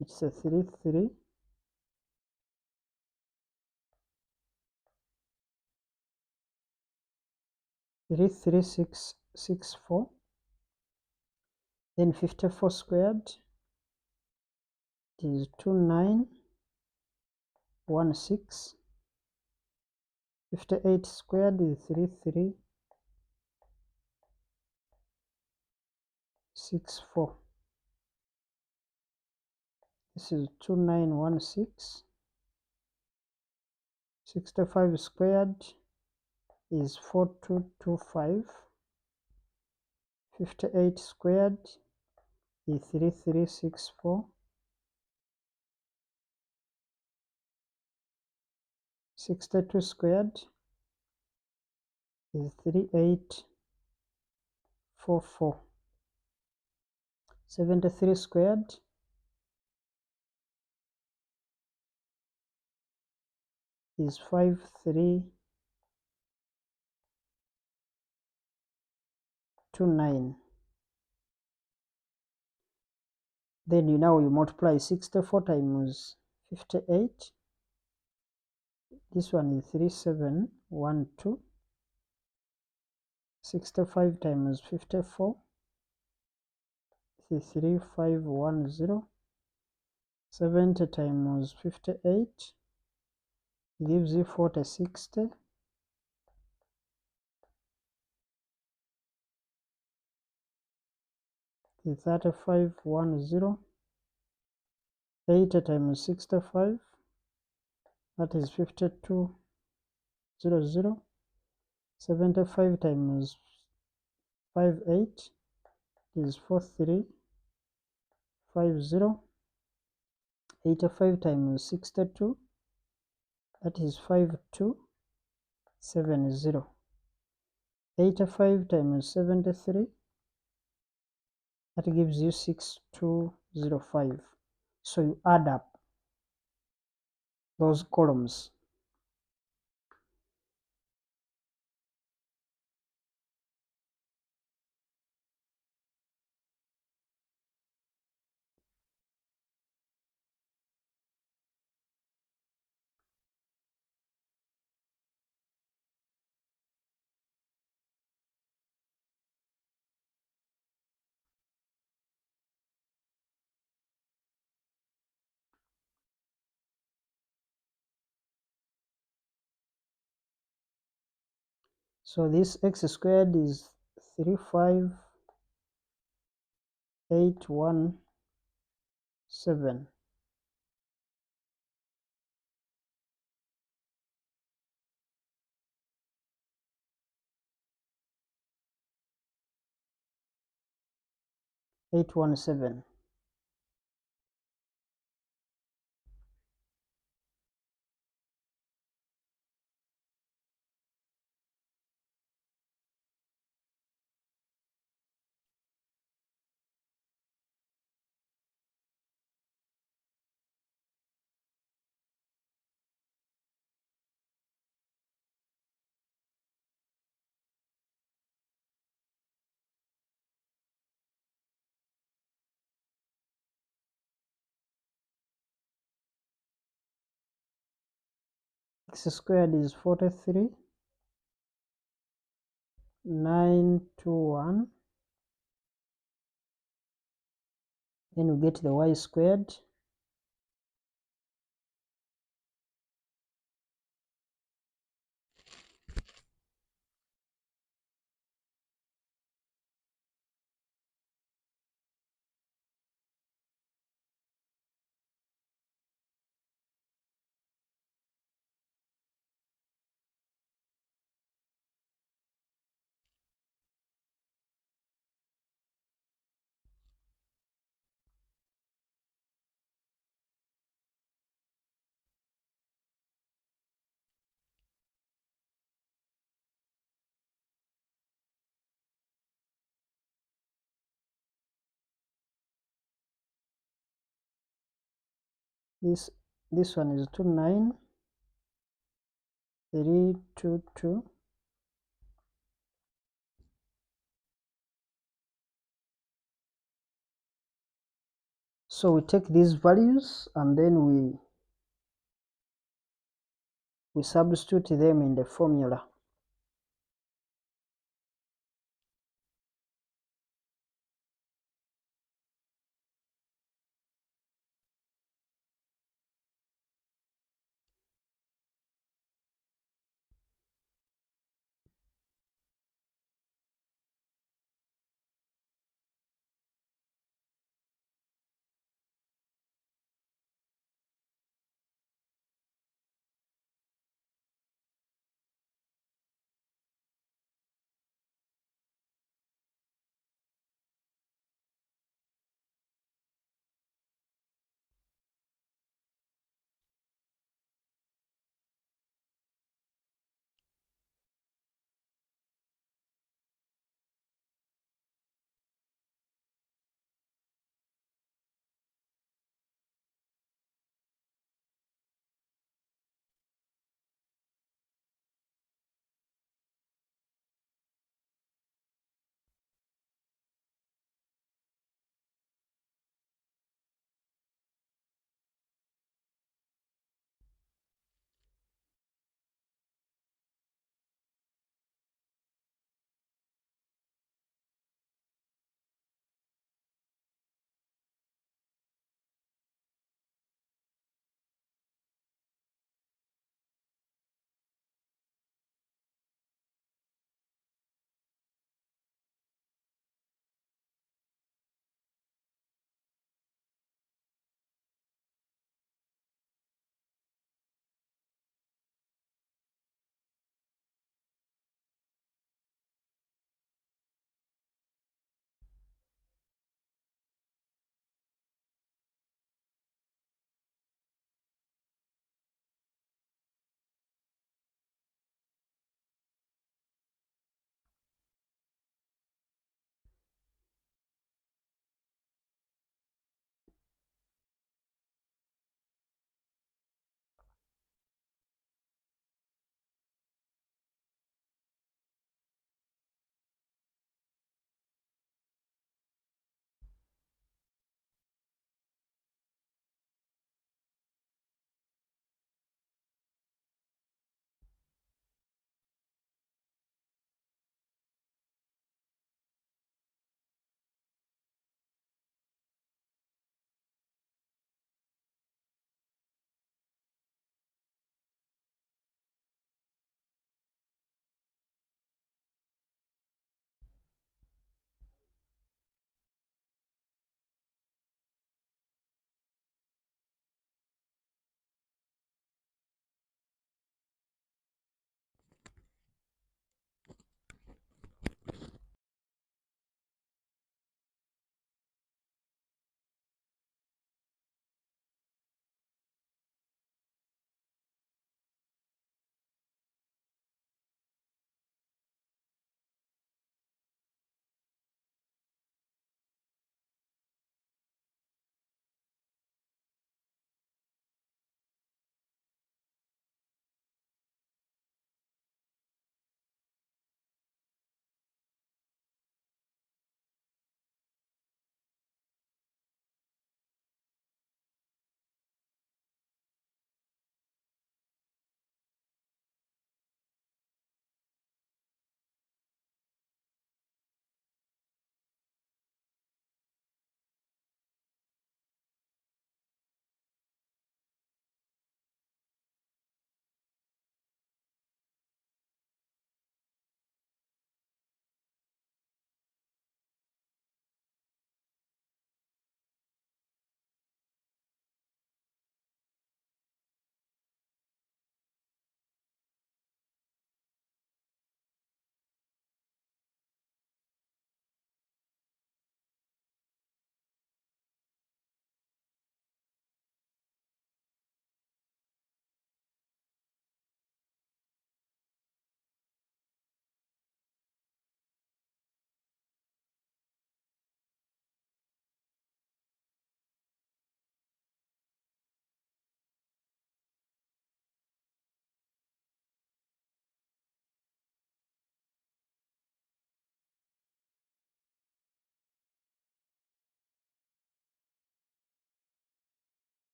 it's a 33664. Then 54 squared is 2916. 58 squared is 3364. This is 2916. 65 squared is 4225. 58 squared is 3364. 62 squared is 3844. 73 squared is 5329. Then you multiply 64 times 58. This one is 3712. 65 times 54 is 3510. 70 times 58 gives you 4060. 3510. 80 times 65, that is 5200. 75 times 58 is 4350. 85 times 62, that is 5270. 85 times 73, that gives you 6205. So you add up those columns. So this x squared is 35817. x squared is 43, 921, then we get the y squared, this one is 29322. So we take these values and then we substitute them in the formula.